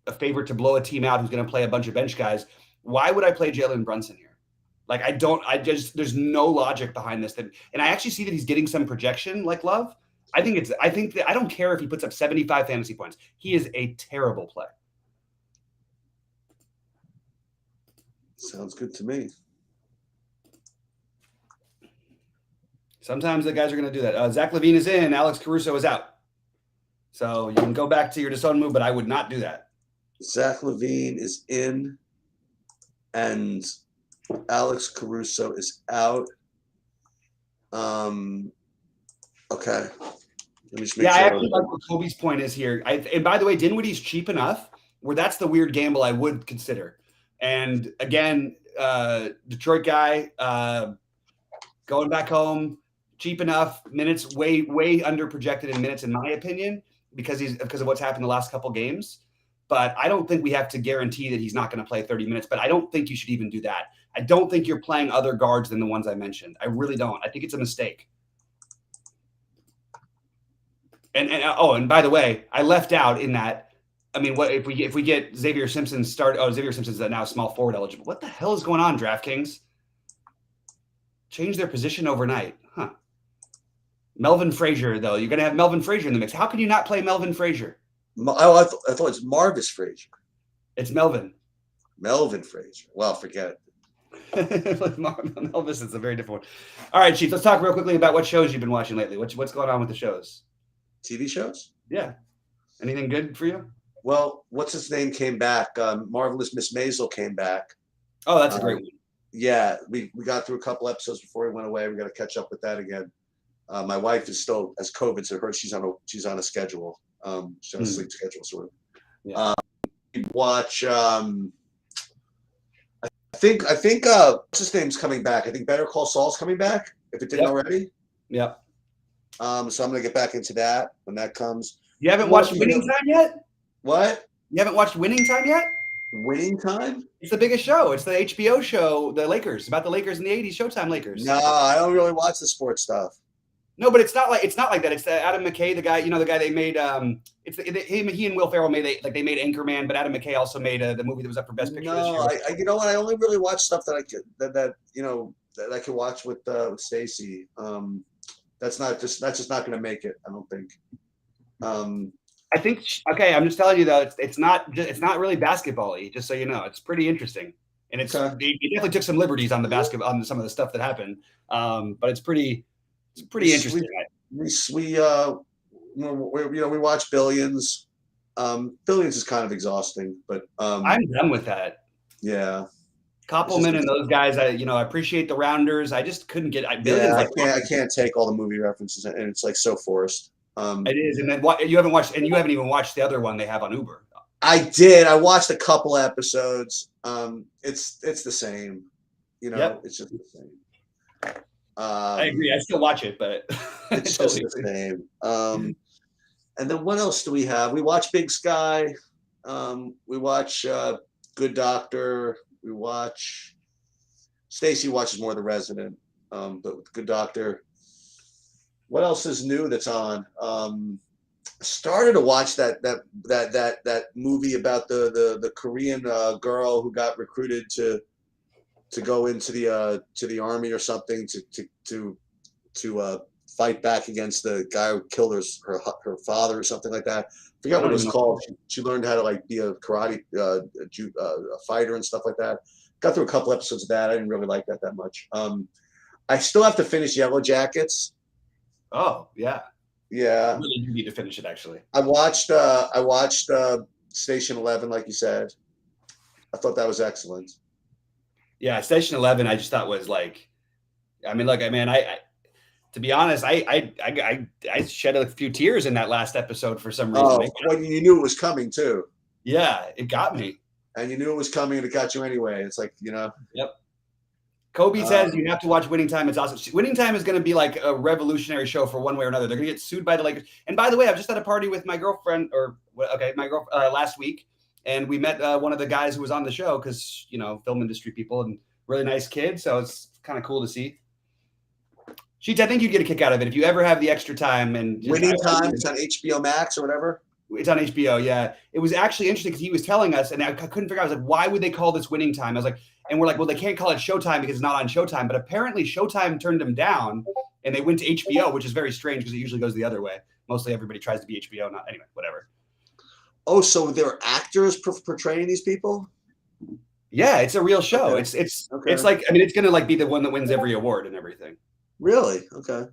a favorite to blow a team out who's going to play a bunch of bench guys. Why would I play Jalen Brunson here? Like, there's no logic behind this. And I actually see that he's getting some projection like Love. I think that I don't care if he puts up 75 fantasy points. He is a terrible player. Sounds good to me. Sometimes the guys are going to do that. Zach LaVine is in. Alex Caruso is out. So you can go back to your DAZN move, but I would not do that. Zach LaVine is in, and Alex Caruso is out. Okay. Let me just make sure. I actually like what Kobe's point is here. And by the way, Dinwiddie's cheap enough where that's the weird gamble I would consider. And again, Detroit guy going back home, cheap enough, minutes way under projected in minutes, in my opinion, because of what's happened the last couple games. But I don't think we have to guarantee that he's not going to play 30 minutes. But I don't think you should even do that. I don't think you're playing other guards than the ones I mentioned. I really don't. I think it's a mistake. And by the way, I left out in that. I mean, what if we get Xavier Simpson start? Oh, Xavier Simpson's now small forward eligible. What the hell is going on, DraftKings? Change their position overnight, huh? Melvin Frazier, though, you're going to have Melvin Frazier in the mix. How can you not play Melvin Frazier? I thought it was Marvis Frazier. It's Melvin. Melvin Frazier. Well, forget it. Melvis is a very different one. All right, Chief, let's talk real quickly about what shows you've been watching lately. What's going on with the shows? TV shows? Yeah. Anything good for you? Well, what's his name came back? Marvelous Miss Maisel came back. Oh, that's a great one. Yeah, we got through a couple episodes before he went away. We got to catch up with that again. My wife is still has COVID, so she's on a schedule. She's on a sleep schedule, sort of. Yeah. We watch. I think what's his name's coming back. I think Better Call Saul's coming back. If it didn't already. Yep. So I'm gonna get back into that when that comes. You haven't watched Winning Time yet? What? You haven't watched Winning Time yet? Winning Time? It's the biggest show. It's the HBO show, the Lakers, about the Lakers in the 80s, Showtime Lakers. No, I don't really watch the sports stuff. No, but it's not like that. It's Adam McKay, the guy they made. He and Will Ferrell made Anchorman, but Adam McKay also made the movie that was up for Best Picture. No, this year. you know what? I only really watch stuff that I could watch with Stacy. That's just not going to make it. I don't think. I think I'm just telling you though, it's not really basketball-y, just so you know. It's pretty interesting, and it definitely took some liberties on on some of the stuff that happened. But it's pretty interesting. We watch Billions. Billions is kind of exhausting, but I'm done with that. Yeah. Koppelman and those guys, I appreciate the Rounders. I just couldn't get Billions. Yeah, I can't take all the movie references, and it's like so forced. It is, and then you haven't even watched the other one they have on Uber. I did. I watched a couple episodes. It's the same. It's just the same. I agree. I still watch it, but it's just the same. And then what else do we have? We watch Big Sky. We watch Good Doctor. We watch. Stacy watches more The Resident, but with Good Doctor. What else is new that's on? I started to watch that movie about the Korean girl who got recruited to to go into the army or something to fight back against the guy who killed her father or something like that. I forget what it was called. She learned how to like be a karate a fighter and stuff like that. Got through a couple episodes of that. I didn't really like that much. I still have to finish Yellow Jackets. Oh yeah. Yeah. I really do need to finish it actually. I watched Station 11, like you said. I thought that was excellent. Yeah, Station 11, I just thought was like, I mean, look, I mean, I to be honest, I shed a few tears in that last episode for some reason. Oh, well, you knew it was coming too. Yeah, it got me. And you knew it was coming, and it got you anyway. It's like, you know. Yep. Kobe says you have to watch Winning Time. It's awesome. Winning Time is going to be like a revolutionary show for one way or another. They're going to get sued by the Lakers. And by the way, I've just had a party with my girlfriend, last week, and we met one of the guys who was on the show because, you know, film industry people and really nice kid. So it's kind of cool to see. Sheets, I think you'd get a kick out of it if you ever have the extra time. And Winning Time, it's on HBO Max or whatever. It's on HBO, yeah. It was actually interesting because he was telling us, and I couldn't figure out. I was like, why would they call this Winning Time? I was like, and we're like, well, they can't call it Showtime because it's not on Showtime. But apparently Showtime turned them down, and they went to HBO, which is very strange because it usually goes the other way. Mostly everybody tries to be HBO, not anyway, whatever. Oh, so there are actors portraying these people? Yeah, it's a real show. Okay. It's like, I mean, it's gonna like be the one that wins every award and everything. Really? Okay.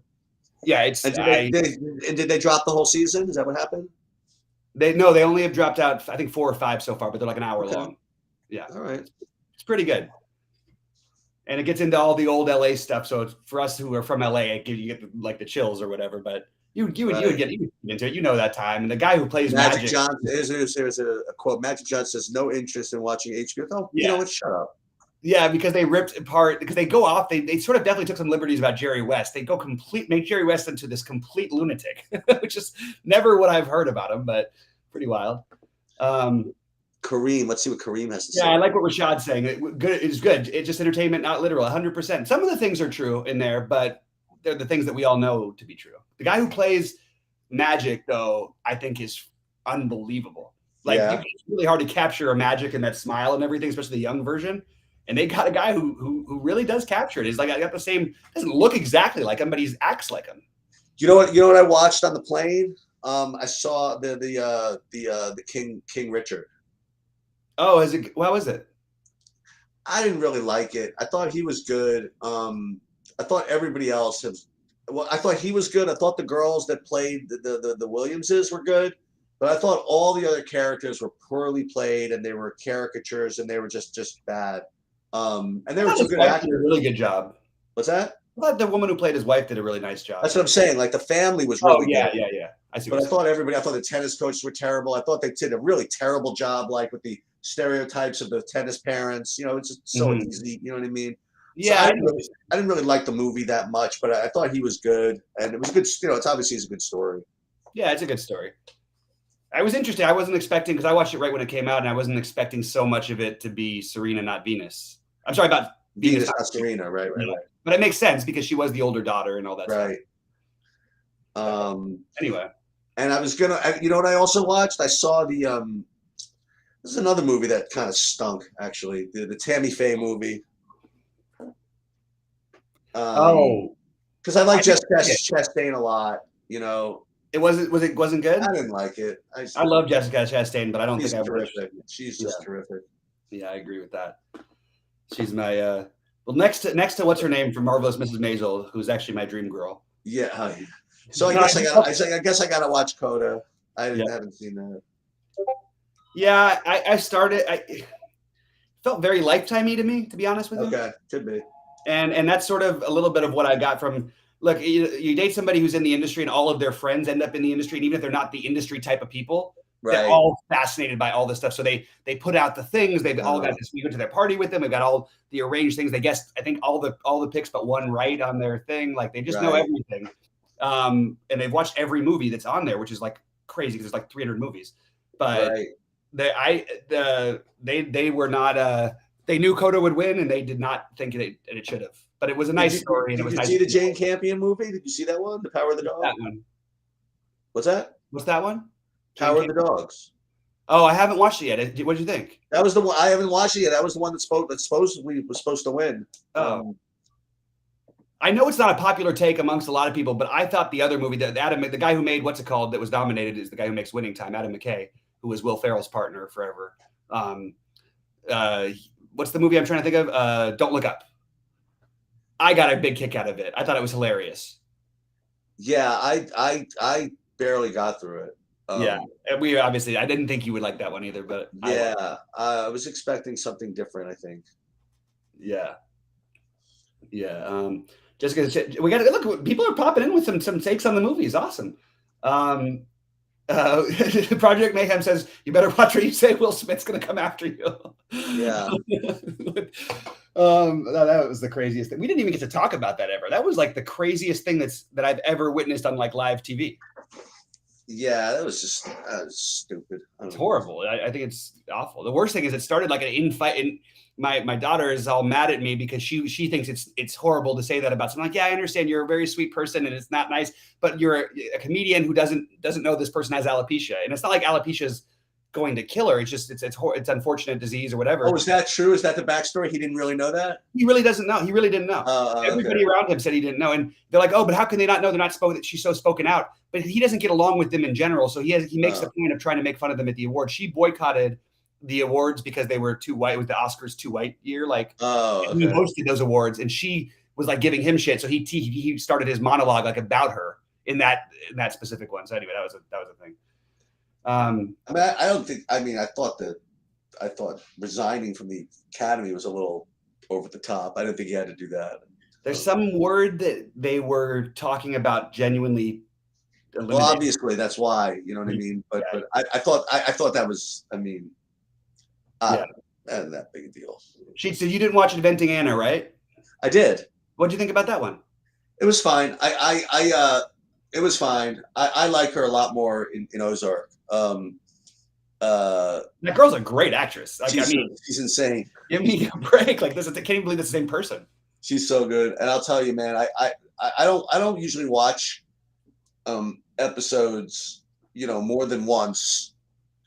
Yeah, it's. And did they drop the whole season? Is that what happened? They only have dropped out, I think 4 or 5 so far, but they're like an hour long. Yeah. All right. It's pretty good. And it gets into all the old LA stuff. So it's, for us who are from LA, you get like the chills or whatever. But you would get into it. You know that time. And the guy who plays Magic Johnson, there's a quote. Magic Johnson says no interest in watching HBO. Oh, yeah. You know what? Shut up. Yeah, because they ripped apart, because they go off, they sort of definitely took some liberties about Jerry West. They make Jerry West into this complete lunatic, which is never what I've heard about him, but pretty wild. Kareem, let's see what Kareem has to say. Yeah, I like what Rashad's saying. It's good. It's just entertainment, not literal, 100%. Some of the things are true in there, but they're the things that we all know to be true. The guy who plays Magic, though, I think is unbelievable. Like, it's really hard to capture a Magic and that smile and everything, especially the young version. And they got a guy who really does capture it. He's like, I got the same, doesn't look exactly like him, but he acts like him. You know what I watched on the plane? I saw the King Richard. Oh, how was it? I didn't really like it. I thought he was good. I thought everybody else I thought he was good. I thought the girls that played the Williamses were good. But I thought all the other characters were poorly played and they were caricatures and they were just bad. And they were two good actors. Did a really good job. What's that? I thought the woman who played his wife did a really nice job. That's what I'm saying. Like the family was really good. Yeah. I see. But I thought the tennis coaches were terrible. I thought they did a really terrible job, like with the stereotypes of the tennis parents. You know, it's just so easy. You know what I mean? Yeah. So I didn't really like the movie that much, but I thought he was good, and it was good. You know, it's obviously a good story. Yeah, it's a good story. I was interested. I wasn't expecting, because I watched it right when it came out, and I wasn't expecting so much of it to be Serena, not Venus. I'm sorry about Venus, not Serena. Right. But it makes sense because she was the older daughter and all that stuff. Right. Anyway. And I was gonna, you know what I also watched? I saw this is another movie that kind of stunk, actually. The Tammy Faye movie. Because I like Jessica Chastain a lot, you know. It wasn't good? I didn't like it. I love Jessica Chastain, but I don't think I would. She's just terrific. Yeah, I agree with that. She's my well, next to what's her name from Marvelous Mrs. Maisel, who's actually my dream girl. Yeah. So I guess I gotta watch Coda. I haven't seen that. Yeah, I started. It felt very Lifetime-y to me, to be honest with you. Okay, could be. And that's sort of a little bit of what I got from. Look, you date somebody who's in the industry, and all of their friends end up in the industry, and even if they're not the industry type of people, they're all fascinated by all this stuff. So they put out the things. They've all got this. We went to their party with them. They've got all the arranged things. They guessed, I think, all the picks but one right on their thing. Like they just know everything. And they've watched every movie that's on there, which is like crazy because there's like 300 movies. But they were not. They knew Coda would win, and they did not think it should have. But it was a nice story. And it was nice. Did you see the Jane Campion movie? Did you see that one? The Power of the Dog. That one. What's that? What's that one? Power of the Dogs. Oh, I haven't watched it yet. What did you think? That was the one I haven't watched it yet. That was the one that supposedly was supposed to win. Oh, I know it's not a popular take amongst a lot of people, but I thought the other movie that the guy who made what's it called that was nominated is the guy who makes Winning Time, Adam McKay, who was Will Ferrell's partner forever. Um, uh, what's the movie I'm trying to think of? Don't Look Up. I got a big kick out of it. I thought it was hilarious. Yeah, I barely got through it. Yeah, and we obviously I didn't think you would like that one either, but yeah, I was expecting something different, I think. Yeah, yeah. Just because we got to look, people are popping in with some takes on the movies. Awesome. Project Mayhem says you better watch what you say. Will Smith's going to come after you. Yeah. That was the craziest thing. We didn't even get to talk about that ever. That was like the craziest thing that I've ever witnessed on like live TV. Yeah, that was stupid. It's horrible. I think it's awful. The worst thing is it started like an infight, and my daughter is all mad at me because she thinks it's horrible to say that about something. Like, yeah, I understand you're a very sweet person and it's not nice, but you're a comedian who doesn't know this person has alopecia, and it's not like alopecia is going to kill her. It's just it's unfortunate disease or whatever. Oh, is that true? Is that the backstory? He didn't really know that? He really doesn't know. He really didn't know. Everybody around him said he didn't know. And they're like, oh, but how can they not know? They're not spoken, that she's so spoken out. But he doesn't get along with them in general. So he makes the point of trying to make fun of them at the awards. She boycotted the awards because they were too white. It was the Oscars too white year. Like he hosted those awards and she was like giving him shit. So he started his monologue like about her in that specific one. So anyway, that was a thing. I mean, I thought resigning from the Academy was a little over the top. I didn't think he had to do that. There's some word that they were talking about genuinely. Well, obviously that's why, you know what I mean. But I thought that was, I mean, not that big a deal. So you didn't watch Inventing Anna, right? I did. What'd you think about that one? It was fine. It was fine. I like her a lot more in Ozark. That girl's a great actress. Like, she's insane. Give me a break. Like this, I can't even believe it's the same person. She's so good. And I'll tell you, man, I don't usually watch episodes, more than once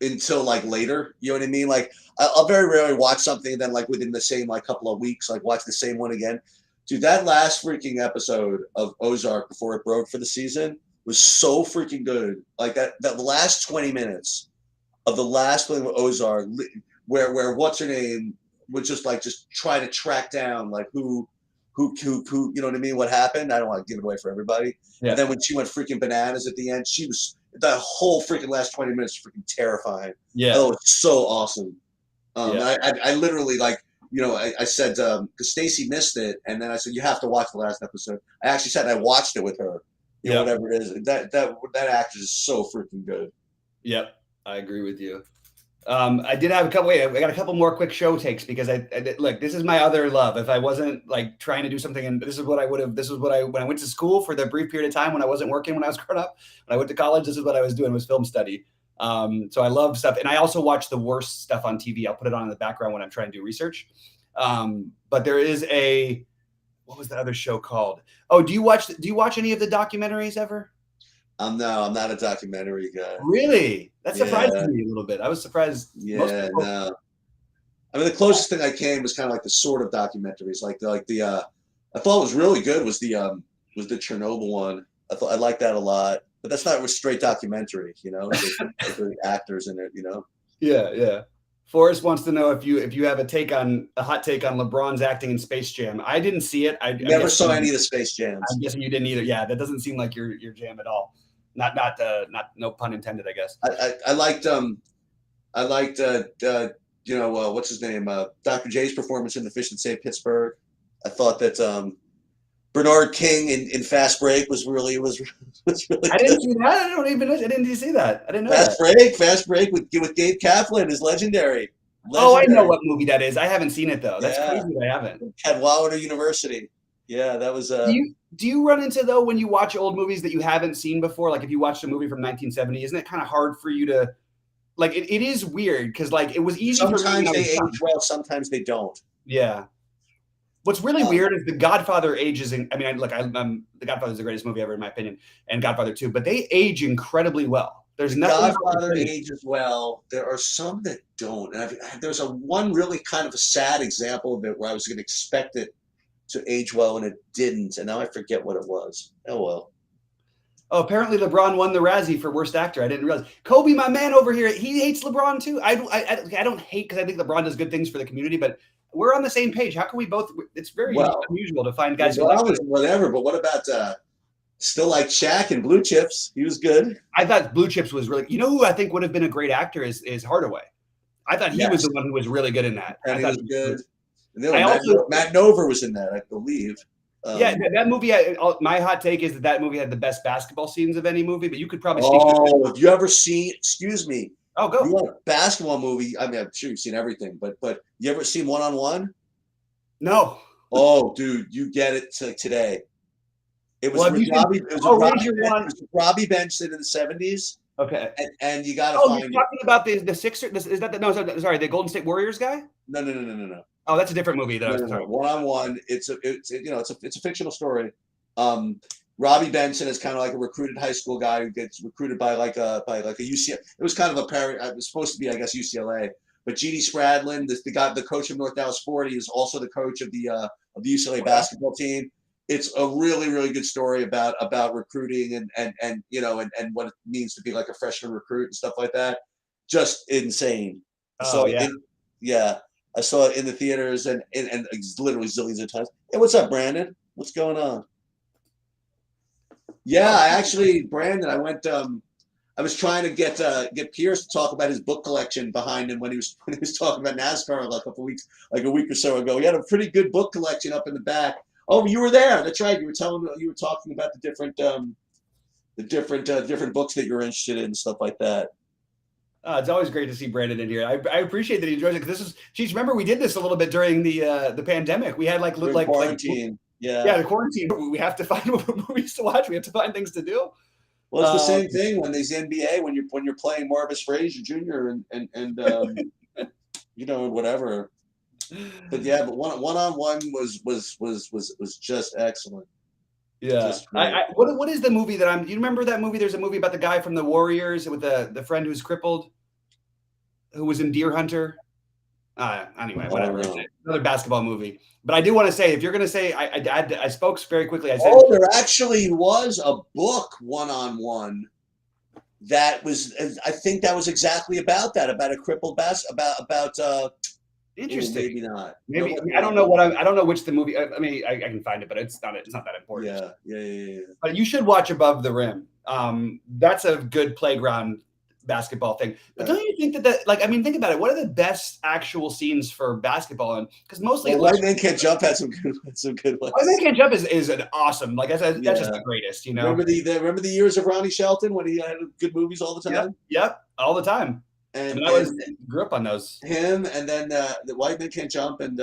until like later. You know what I mean? Like I'll very rarely watch something and then like within the same like couple of weeks, like watch the same one again. Dude, that last freaking episode of Ozark before it broke for the season was so freaking good. Like that last 20 minutes of the last one with Ozark, where what's her name was just try to track down like who, you know what I mean? What happened? I don't want to give it away for everybody. Yeah. And then when she went freaking bananas at the end, that whole freaking last 20 minutes was freaking terrifying. Yeah. Oh, it's so awesome. I literally like, I said, because Stacy missed it, and then I said, you have to watch the last episode. I actually said I watched it with her, whatever it is. That actress is so freaking good. Yep, I agree with you. I did have a couple. I got a couple more quick show takes because I look. This is my other love. If I wasn't like trying to do something, and this is what I would have. This is what when I went to school for the brief period of time when I wasn't working when I was growing up. When I went to college, this is what I was doing was film study. So I love stuff, and I also watch the worst stuff on TV. I'll put it on in the background when I'm trying to do research. But there is what was the other show called? Oh, do you watch any of the documentaries ever? No, I'm not a documentary guy. Really? That surprised me a little bit. I was surprised. Yeah, no. I mean, the closest thing I came was kind of like the sort of documentaries, like the I thought was really good was the Chernobyl one. I liked that a lot. But that's not a straight documentary, There's actors in it, Yeah. Forrest wants to know if you have a hot take on LeBron's acting in Space Jam. I didn't see it. I never saw any of the Space Jams. I'm guessing you didn't either. Yeah, that doesn't seem like your jam at all. Not no pun intended, I guess. I liked what's his name? Dr. J's performance in The Fish That Saved Pittsburgh. I thought that Bernard King in Fast Break was really good. I didn't see that. I didn't see that. I didn't know Fast Break with Gabe Kaplan is legendary. Oh, I know what movie that is. I haven't seen it though. That's crazy that I haven't. Cadwallader University. Yeah, that was. Do you run into though when you watch old movies that you haven't seen before? Like if you watched a movie from 1970, isn't it kind of hard for you to like? It is weird because like it was easy. Sometimes they age well, sometimes they don't. Yeah. What's really weird is The Godfather ages. The Godfather is the greatest movie ever in my opinion, and Godfather 2. But they age incredibly well There's The nothing. Godfather ages well. There are some that don't. And there's one really kind of a sad example of it where I was going to expect it to age well and it didn't, and now I forget what it was. Oh well. Oh, apparently LeBron won the Razzie for worst actor. I didn't realize. Kobe, my man over here, he hates LeBron too. I don't hate because I think LeBron does good things for the community, but we're on the same page. How can we both? It's very unusual to find guys who like whatever. But what about still like Shaq and Blue Chips? He was good. I thought Blue Chips was really. You know who I think would have been a great actor is Hardaway. I thought he was the one who was really good in that. And I thought he was good. And Matt Nover was in that, I believe. Yeah, that movie. My hot take is that movie had the best basketball scenes of any movie. But you could probably. Have you ever seen? Excuse me. Oh, go. You want a basketball movie? I mean, I'm sure you've seen everything, but you ever seen One on One? No. Oh, dude, you get it today. It was Robbie Benson in the 70s. Okay. And you got to find. Oh, you're talking about the Sixers? Is that sorry, the Golden State Warriors guy? No. Oh, that's a different movie. One on One. It's a fictional story. Robbie Benson is kind of like a recruited high school guy who gets recruited by like a UCLA. It was kind of it was supposed to be, I guess, UCLA. But G.D. Spradlin, the coach of North Dallas 40, is also the coach of the UCLA basketball team. It's a really, really good story about recruiting and what it means to be like a freshman recruit and stuff like that. Just insane. Oh, yeah. I saw it in the theaters and literally zillions of times. Hey, what's up, Brandon? What's going on? Yeah, Brandon, I went. I was trying to get Pierce to talk about his book collection behind him when he was talking about NASCAR like a week or so ago. He had a pretty good book collection up in the back. Oh, you were there. That's right. You were talking about the different books that you're interested in and stuff like that. It's always great to see Brandon in here. I appreciate that he enjoys it because remember we did this a little bit during the pandemic. We had quarantine. The quarantine. We have to find movies to watch. We have to find things to do. Well, it's the same thing when there's NBA when you're playing Marvis Frazier Jr. and whatever. But one on one was just excellent. Yeah. What is the movie that do you remember that movie? There's a movie about the guy from the Warriors with the friend who's crippled, who was in Deer Hunter. Anyway, whatever. Another basketball movie. But I do want to say, if you're going to say, I spoke very quickly. I said, there actually was a book One on One that was. I think that was exactly about a crippled about. Interesting. Maybe not. Maybe I don't know I don't know which the movie. I mean, I can find it, but it's not that important. Yeah. But you should watch Above the Rim. That's a good playground basketball thing. But don't you think that think about it. What are the best actual scenes for basketball? And because mostly White Man Can't Jump had some good ones. White Man Can't Jump is an awesome. Like I said, that's just the greatest. You know. Remember the years of Ronnie Shelton when he had good movies all the time. Yep, all the time. And grew up on those. Him and then the White Man Can't Jump and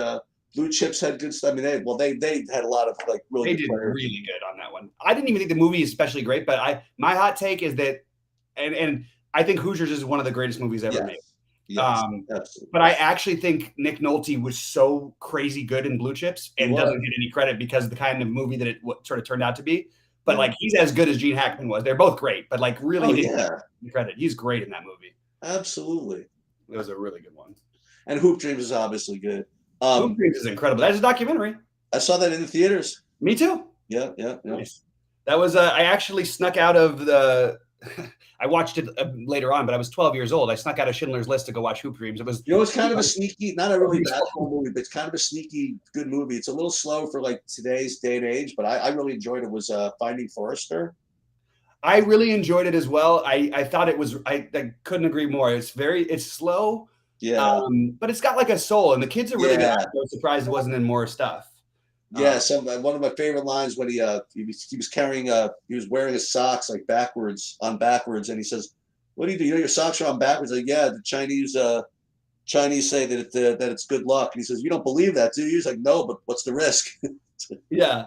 Blue Chips had good stuff. I mean, they had a lot of really. They did really good on that one. I didn't even think the movie is especially great, but my hot take is that, and I think Hoosiers is one of the greatest movies ever made. Yes, but I actually think Nick Nolte was so crazy good in Blue Chips and doesn't get any credit because of the kind of movie that it sort of turned out to be. But he's as good as Gene Hackman was. They're both great, but really didn't get any credit. He's great in that movie. Absolutely. It was a really good one. And Hoop Dreams is obviously good. Hoop Dreams is incredible. That's a documentary. I saw that in the theaters. Me too. Yeah. Nice. That was I actually snuck out of the I watched it later on, but I was 12 years old. I snuck out of Schindler's List to go watch Hoop Dreams. It was it's kind of a sneaky, not a really basketball movie, but it's kind of a sneaky good movie. It's a little slow for today's day and age, but I really enjoyed it. Was Finding Forrester. I really enjoyed it as well. I thought it was. I couldn't agree more. It's slow. Yeah. But it's got a soul, and the kids are really good. I was surprised it wasn't in more stuff. Yeah. One of my favorite lines when he was carrying he was wearing his socks backwards, and he says, "What do you do? Your socks are on backwards." Yeah, the Chinese say that it's good luck, and he says, "You don't believe that, do you?" He's like, "No, but what's the risk?" Yeah.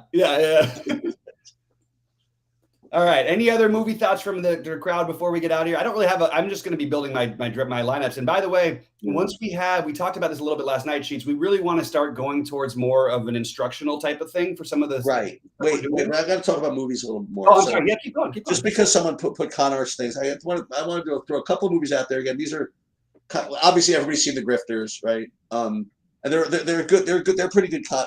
All right. Any other movie thoughts from the crowd before we get out of here? I don't really have. I'm just going to be building my lineups. And by the way, once we talked about this a little bit last night, Sheets. We really want to start going towards more of an instructional type of thing for some of the. Right. Wait. I got to talk about movies a little more. Oh, I'm sorry. Yeah, keep going. Just because someone put Connor's things, I want to throw a couple of movies out there again. These are obviously everybody's seen The Grifters, right? And they're good. They're pretty good Con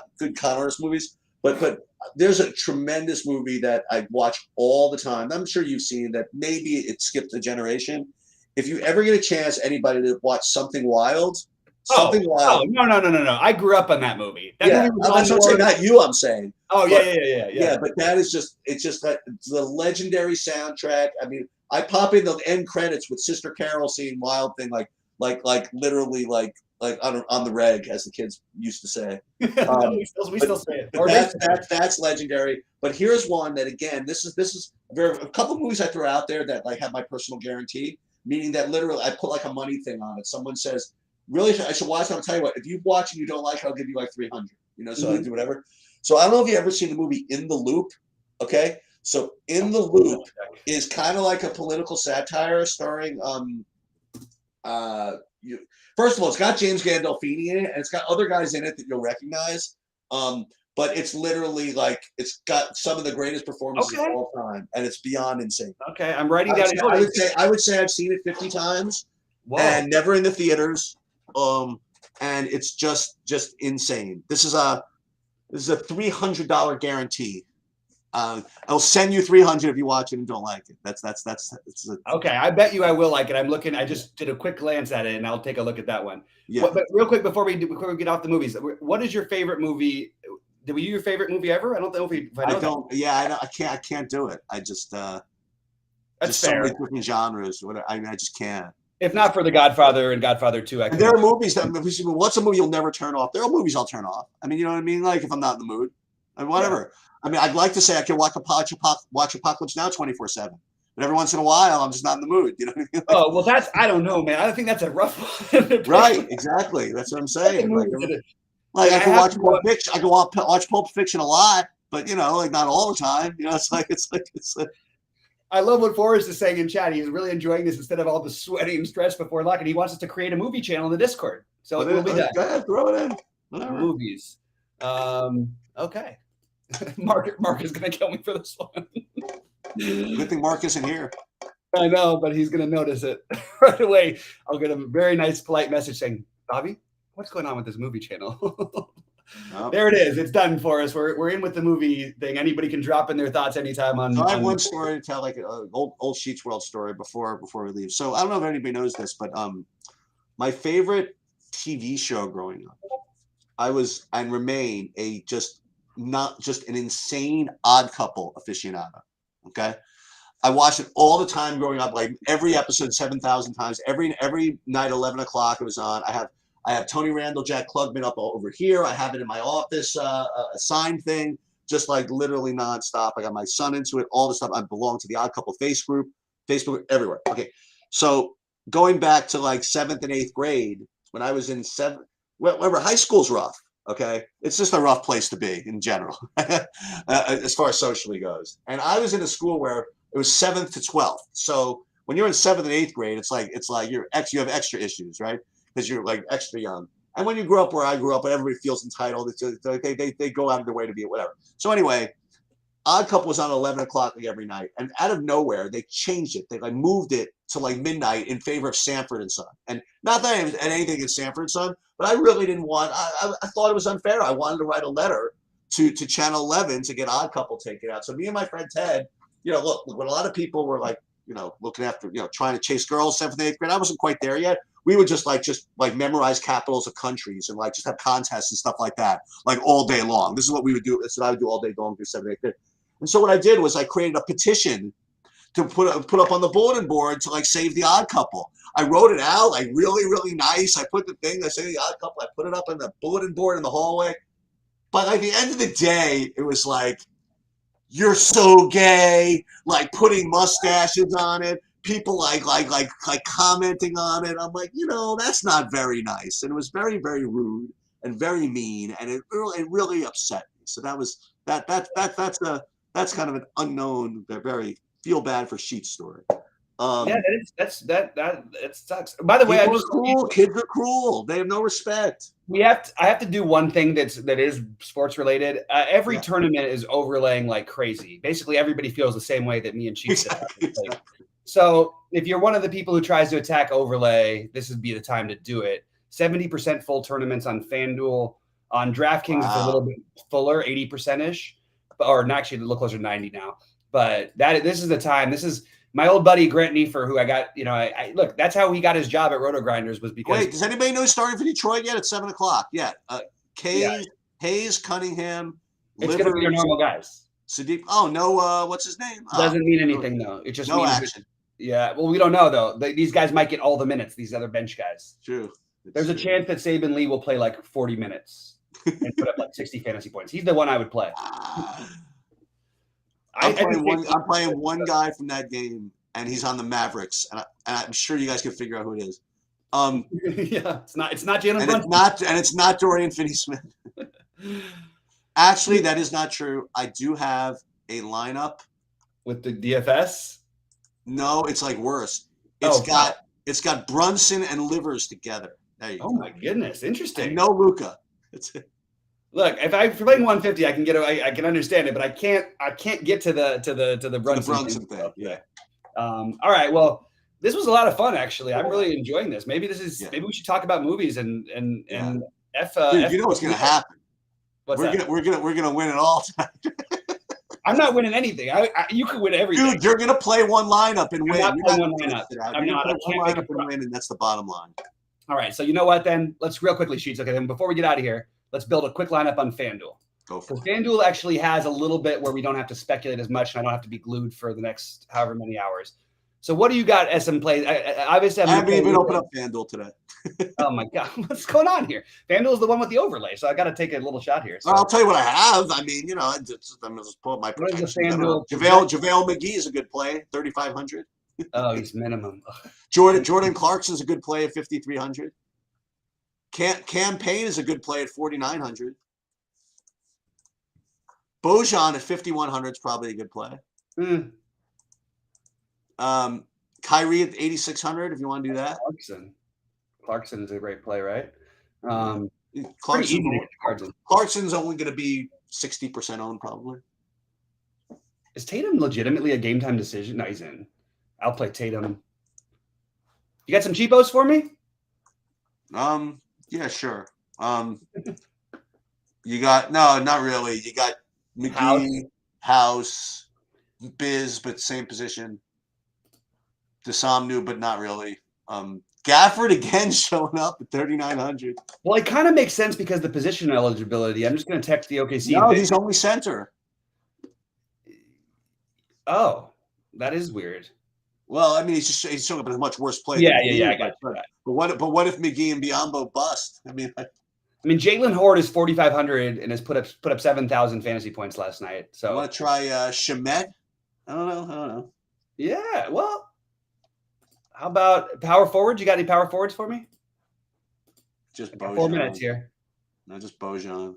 artist movies. But there's a tremendous movie that I watch all the time. I'm sure you've seen that. Maybe it skipped a generation. If you ever get a chance, anybody to watch Something Wild. Something Wild. Oh, no. I grew up on that movie. Movie I'm saying, not you. I'm saying. Oh, yeah. Yeah, but that is it's just that the legendary soundtrack. I mean, I pop in the end credits with Sister Carol singing Wild Thing, like literally like on the reg, as the kids used to say. We still say it. That's legendary. But here's one that, again, this is a couple of movies I throw out there that like have my personal guarantee, meaning that literally I put like a money thing on it. Someone says, really, I should watch it. I'll tell you what, if you watch and you don't like it, I'll give you like 300. So I do whatever. So I don't know if you ever seen the movie In the Loop. Okay, so In the Loop is kind of like a political satire starring first of all, it's got James Gandolfini in it, and it's got other guys in it that you'll recognize. But it's literally like it's got some of the greatest performances of all time, and it's beyond insane. Okay, I'm writing down. I would say I've seen it 50 times, and never in the theaters. And it's just insane. This is a $300 guarantee. I'll send you 300 if you watch it and don't like it. Okay. I bet you I will like it. I'm looking. I just did a quick glance at it, and I'll take a look at that one. Yeah. But real quick before we get off the movies, what is your favorite movie? Did we do your favorite movie ever? I don't know if I don't. Yeah, I can't do it. I just that's just fair. So many different genres. I just can't. If not for The Godfather and Godfather 2, there are movies that what's a movie you'll never turn off? There are movies I'll turn off. I mean, you know what I mean? Like if I'm not in the mood, and whatever. Yeah. I mean, I'd like to say I can watch Apocalypse Now 24/7, but every once in a while, I'm just not in the mood. You know what I mean? Oh well, I don't know, man. I think that's a rough one. Right? Exactly. That's what I'm saying. Like I can watch Pulp Fiction. I can watch Pulp Fiction a lot, but like not all the time. It's like. I love what Forrest is saying in chat. He's really enjoying this instead of all the sweating and stress before luck, and he wants us to create a movie channel in the Discord. So we'll be done. Go ahead, throw it in. Whatever. Movies. Okay. Mark is going to kill me for this one. Good thing Mark isn't here. I know, but he's going to notice it right away. I'll get a very nice, polite message saying, Bobby, what's going on with this movie channel? There it is. It's done for us. We're in with the movie thing. Anybody can drop in their thoughts anytime on. So I have one story to tell, like an old Sheets World story before we leave. So I don't know if anybody knows this, but my favorite TV show growing up, I was and remain not just an insane Odd Couple aficionado. Okay, I watched it all the time growing up, like every episode 7,000 times. Every night 11 o'clock it was on. I have Tony Randall, Jack Klugman up over here. I have it in my office, a signed thing, just like literally nonstop. I got my son into it, all the stuff. I belong to the Odd Couple Facebook everywhere. Okay, so going back to like 7th and 8th grade, when I was in whatever, high school's rough. Okay, it's just a rough place to be in general, as far as socially goes. And I was in a school where it was 7th to 12th. So when you're in 7th and 8th grade, it's like you have extra issues, right? Because you're like extra young. And when you grow up where I grew up, and everybody feels entitled, they go out of their way to be whatever. So anyway, Odd Couple was on 11 o'clock every night, and out of nowhere they changed it. They like moved it to like midnight in favor of Sanford and Son. And not that I had anything against Sanford and Son, but I really didn't want. I thought it was unfair. I wanted to write a letter to Channel 11 to get Odd Couple taken out. So me and my friend Ted, look, when a lot of people were like, looking after, trying to chase girls 7th and 8th grade, I wasn't quite there yet. We would just memorize capitals of countries and like just have contests and stuff like that, like all day long. This is what we would do. That's what I would do all day long through 7th and 8th grade. And so what I did was I created a petition to put up on the bulletin board to like save the Odd Couple. I wrote it out like really, really nice. I put the thing, I say the Odd Couple, I put it up on the bulletin board in the hallway. But at the end of the day, it was like, you're so gay, like putting mustaches on it. People like commenting on it. I'm like, that's not very nice. And it was very, very rude and very mean. And it really upset me. So that's that's kind of an unknown, very feel bad for Sheets story. Yeah, that it sucks. By the way, People are cruel. Kids are cruel. They have no respect. I have to do one thing that is sports related. Every tournament is overlaying like crazy. Basically, everybody feels the same way that me and Cheeks did. So if you're one of the people who tries to attack overlay, this would be the time to do it. 70% full tournaments on FanDuel. On DraftKings, It's a little bit fuller, 80%-ish, or actually a little closer to 90 now. But this is the time. This is my old buddy Grant Neefer, who I got. Look, that's how he got his job at Roto Grinders, was because. Wait, does anybody know he's starting for Detroit yet? At 7:00. Yeah, Hayes, Cunningham. It's going to be your normal guys. Sadiq. Oh no, what's his name? Doesn't mean anything though. It just no means action. Yeah, well, we don't know though. These guys might get all the minutes. These other bench guys. True. There's a chance that Saban Lee will play like 40 minutes and put up like 60 fantasy points. He's the one I would play. I'm playing one guy from that game, and he's on the Mavericks, and I'm sure you guys can figure out who it is. Yeah, it's not Jalen Brunson. It's not Dorian Finney-Smith. Actually, that is not true. I do have a lineup with the DFS. No, it's like worse. It's got Brunson and Livers together. There you go. Oh my goodness, interesting. And no Luka. That's it. Look, if you're playing 150, I can I can understand it, but I can't get to the Brunson thing. Yeah. All right. Well, this was a lot of fun, actually. I'm really enjoying this. Maybe maybe we should talk about movies and Dude, you know what's gonna happen? We're gonna win it all tonight. I'm not winning anything. You could win everything. Dude, you're gonna play one lineup and win. I'm not playing one lineup. I'm not. I can't make a win, and that's the bottom line. All right. So you know what? Then let's real quickly, Sheets. Okay. Then before we get out of here, let's build a quick lineup on FanDuel. Go for it. FanDuel actually has a little bit where we don't have to speculate as much, and I don't have to be glued for the next however many hours. So what do you got as some plays? Obviously, I haven't even opened up FanDuel today. Oh my God, what's going on here? FanDuel is the one with the overlay, so I got to take a little shot here. So. I'll tell you what I have. I mean, I'm just pull up my protection. JaVale McGee is a good play, 3,500. Oh, he's minimum. Jordan Clarkson's a good play at 5,300. Cam Payne is a good play at 4,900. Bojan at 5,100 is probably a good play. Kyrie at 8,600 if you want to do that. Clarkson is a great play, right? Clarkson's only going to be 60% owned probably. Is Tatum legitimately a game time decision? No, he's in. I'll play Tatum. You got some cheapos for me? Yeah, sure. You got not really. You got McGee, House, Biz, but same position. Desomnu, but not really. Gafford again showing up at 3,900. Well, it kind of makes sense because the position eligibility. I'm just going to text the OKC. No, he's only center. Oh, that is weird. Well, I mean, he's showing up in a much worse play. Yeah, I got you. But what if McGee and Biyombo bust? I mean, Jalen Horde is 4,500 and has put up 7,000 fantasy points last night. So I want to try Shamet. I don't know. Yeah, well, how about power forwards? You got any power forwards for me? Just Bojan. 4 minutes here. No, just Bojan.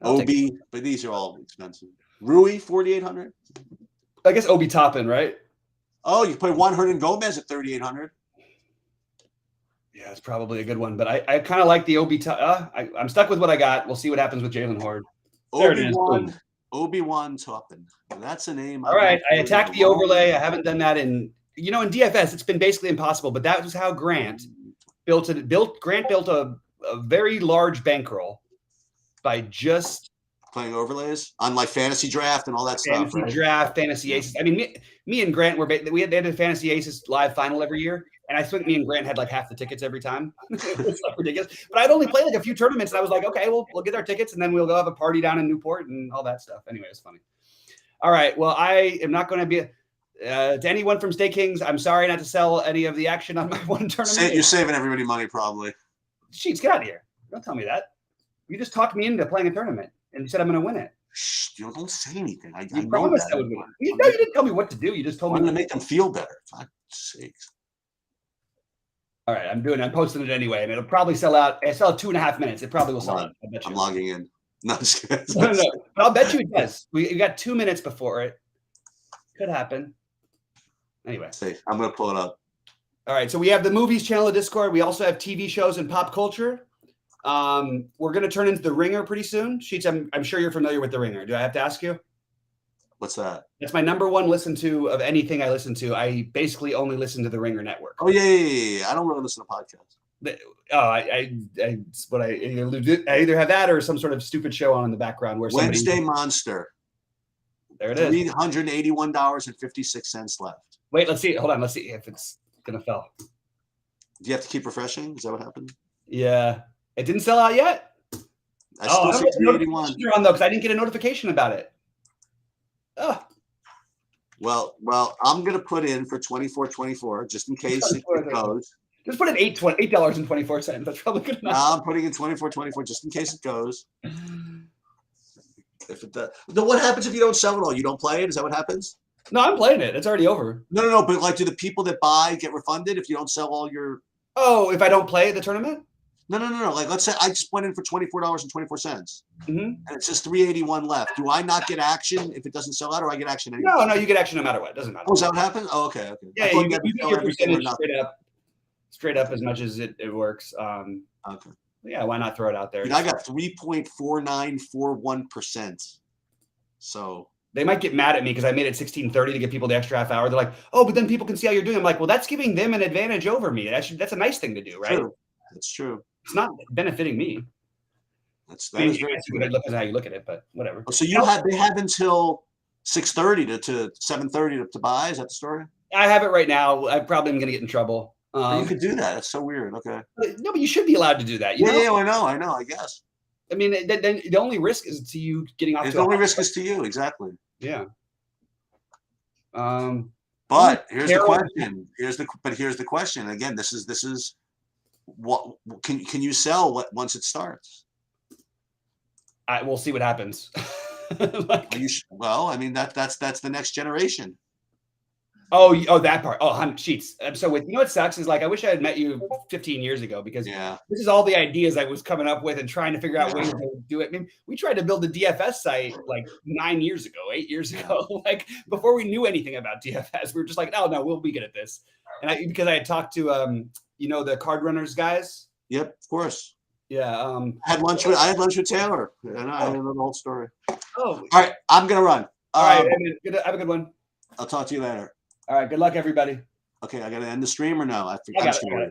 Obi, but these are all expensive. Rui, 4,800. I guess Obi Toppin, right? Oh, you play Juan Hernan Gomez at 3,800. Yeah, it's probably a good one, but I kind of like the Obi. I'm stuck with what I got. We'll see what happens with Jalen Horde. Obi-Wan Toppin. That's a name. All right, I attacked the overlay. I haven't done that in DFS. It's been basically impossible, but that was how Grant built it. Grant built a very large bankroll by just playing overlays on like fantasy draft and all that stuff. Fantasy draft, fantasy aces. I mean, me and Grant they had a fantasy aces live final every year, and I think me and Grant had like half the tickets every time. It's like ridiculous. But I'd only played like a few tournaments, and I was like, okay, we'll get our tickets, and then we'll go have a party down in Newport and all that stuff. Anyway, it's funny. All right. Well, I am not going to be to anyone from Stay Kings. I'm sorry not to sell any of the action on my one tournament. You're saving everybody money, probably. Sheets, get out of here! Don't tell me that. You just talked me into playing a tournament. And you said I'm going to win it. Shh, don't say anything. I promised I would win. You didn't tell me what to do. You just told me. I'm going to make them feel better. For God's sakes. All right, I'm posting it anyway, and it'll probably sell out. I sell 2.5 minutes. It probably will sell out. I'm logging in. No, I'm just kidding. No, but I'll bet you it does. We got 2 minutes before it. Could happen. Anyway. See, I'm gonna pull it up. All right. So we have the movies channel of Discord. We also have TV shows and pop culture. We're gonna turn into the Ringer pretty soon. Sheets, I'm sure you're familiar with the Ringer. Do I have to ask you? What's that? It's my number one listen to of anything I listen to. I basically only listen to the Ringer Network. Oh yeah. I don't really listen to podcasts. I either have that or some sort of stupid show on in the background where Wednesday Monster. There it is. $381.56 left. Wait, let's see. Hold on. Let's see if it's gonna sell. Do you have to keep refreshing? Is that what happened? Yeah, it didn't sell out yet. I still see 381. You're on though, because I didn't get a notification about it. Oh. Well, I'm gonna put in for 24.24 just in case it goes. Just put in $8.24. That's probably good enough. I'm putting in 24.24 just in case it goes. If it does, then what happens if you don't sell it all? You don't play it? Is that what happens? No, I'm playing it. It's already over. No. But like, do the people that buy get refunded if you don't sell all your? Oh, if I don't play the tournament? No. Like, let's say I just went in for $24.24, and it's just 381 left. Do I not get action if it doesn't sell out, or I get action anyway? No, you get action no matter what. It doesn't matter. Oh, is that what happens? Oh, okay. Yeah, you get your percentage straight up as much as it works. Okay. Yeah, why not throw it out there? I got 3.4941%. So they might get mad at me because I made it 16:30 to give people the extra half hour. They're like, "Oh, but then people can see how you're doing." I'm like, "Well, that's giving them an advantage over me. That's a nice thing to do, right?" True. That's true. It's not benefiting me. That is very true. Look at how you look at it, but whatever. Oh, so they have until 6:30 to 7:30 to buy. Is that the story? I have it right now. I probably am going to get in trouble. You could do that. That's so weird. Okay. No, but you should be allowed to do that. Yeah, I know. I guess. I mean, then the only risk is to you getting off. The only risk is to you, exactly. Yeah. But here's the question. Here's the question. Again, this is what can you sell once it starts? We'll see what happens. Well, I mean that's the next generation. Oh, that part. Oh, Sheets. So you know what sucks is like I wish I had met you 15 years ago because this is all the ideas I was coming up with and trying to figure out ways to do it. I mean, we tried to build the DFS site like 8 years ago, like before we knew anything about DFS. We were just like, oh no, we'll be good at this. And because I had talked to the card runners guys. Yep, of course. Yeah. I had lunch with Taylor, and I know the whole story. Oh, all right. I'm gonna run. All right. Have a good one. I'll talk to you later. All right. Good luck, everybody. Okay, I got to end the stream or no? I got it.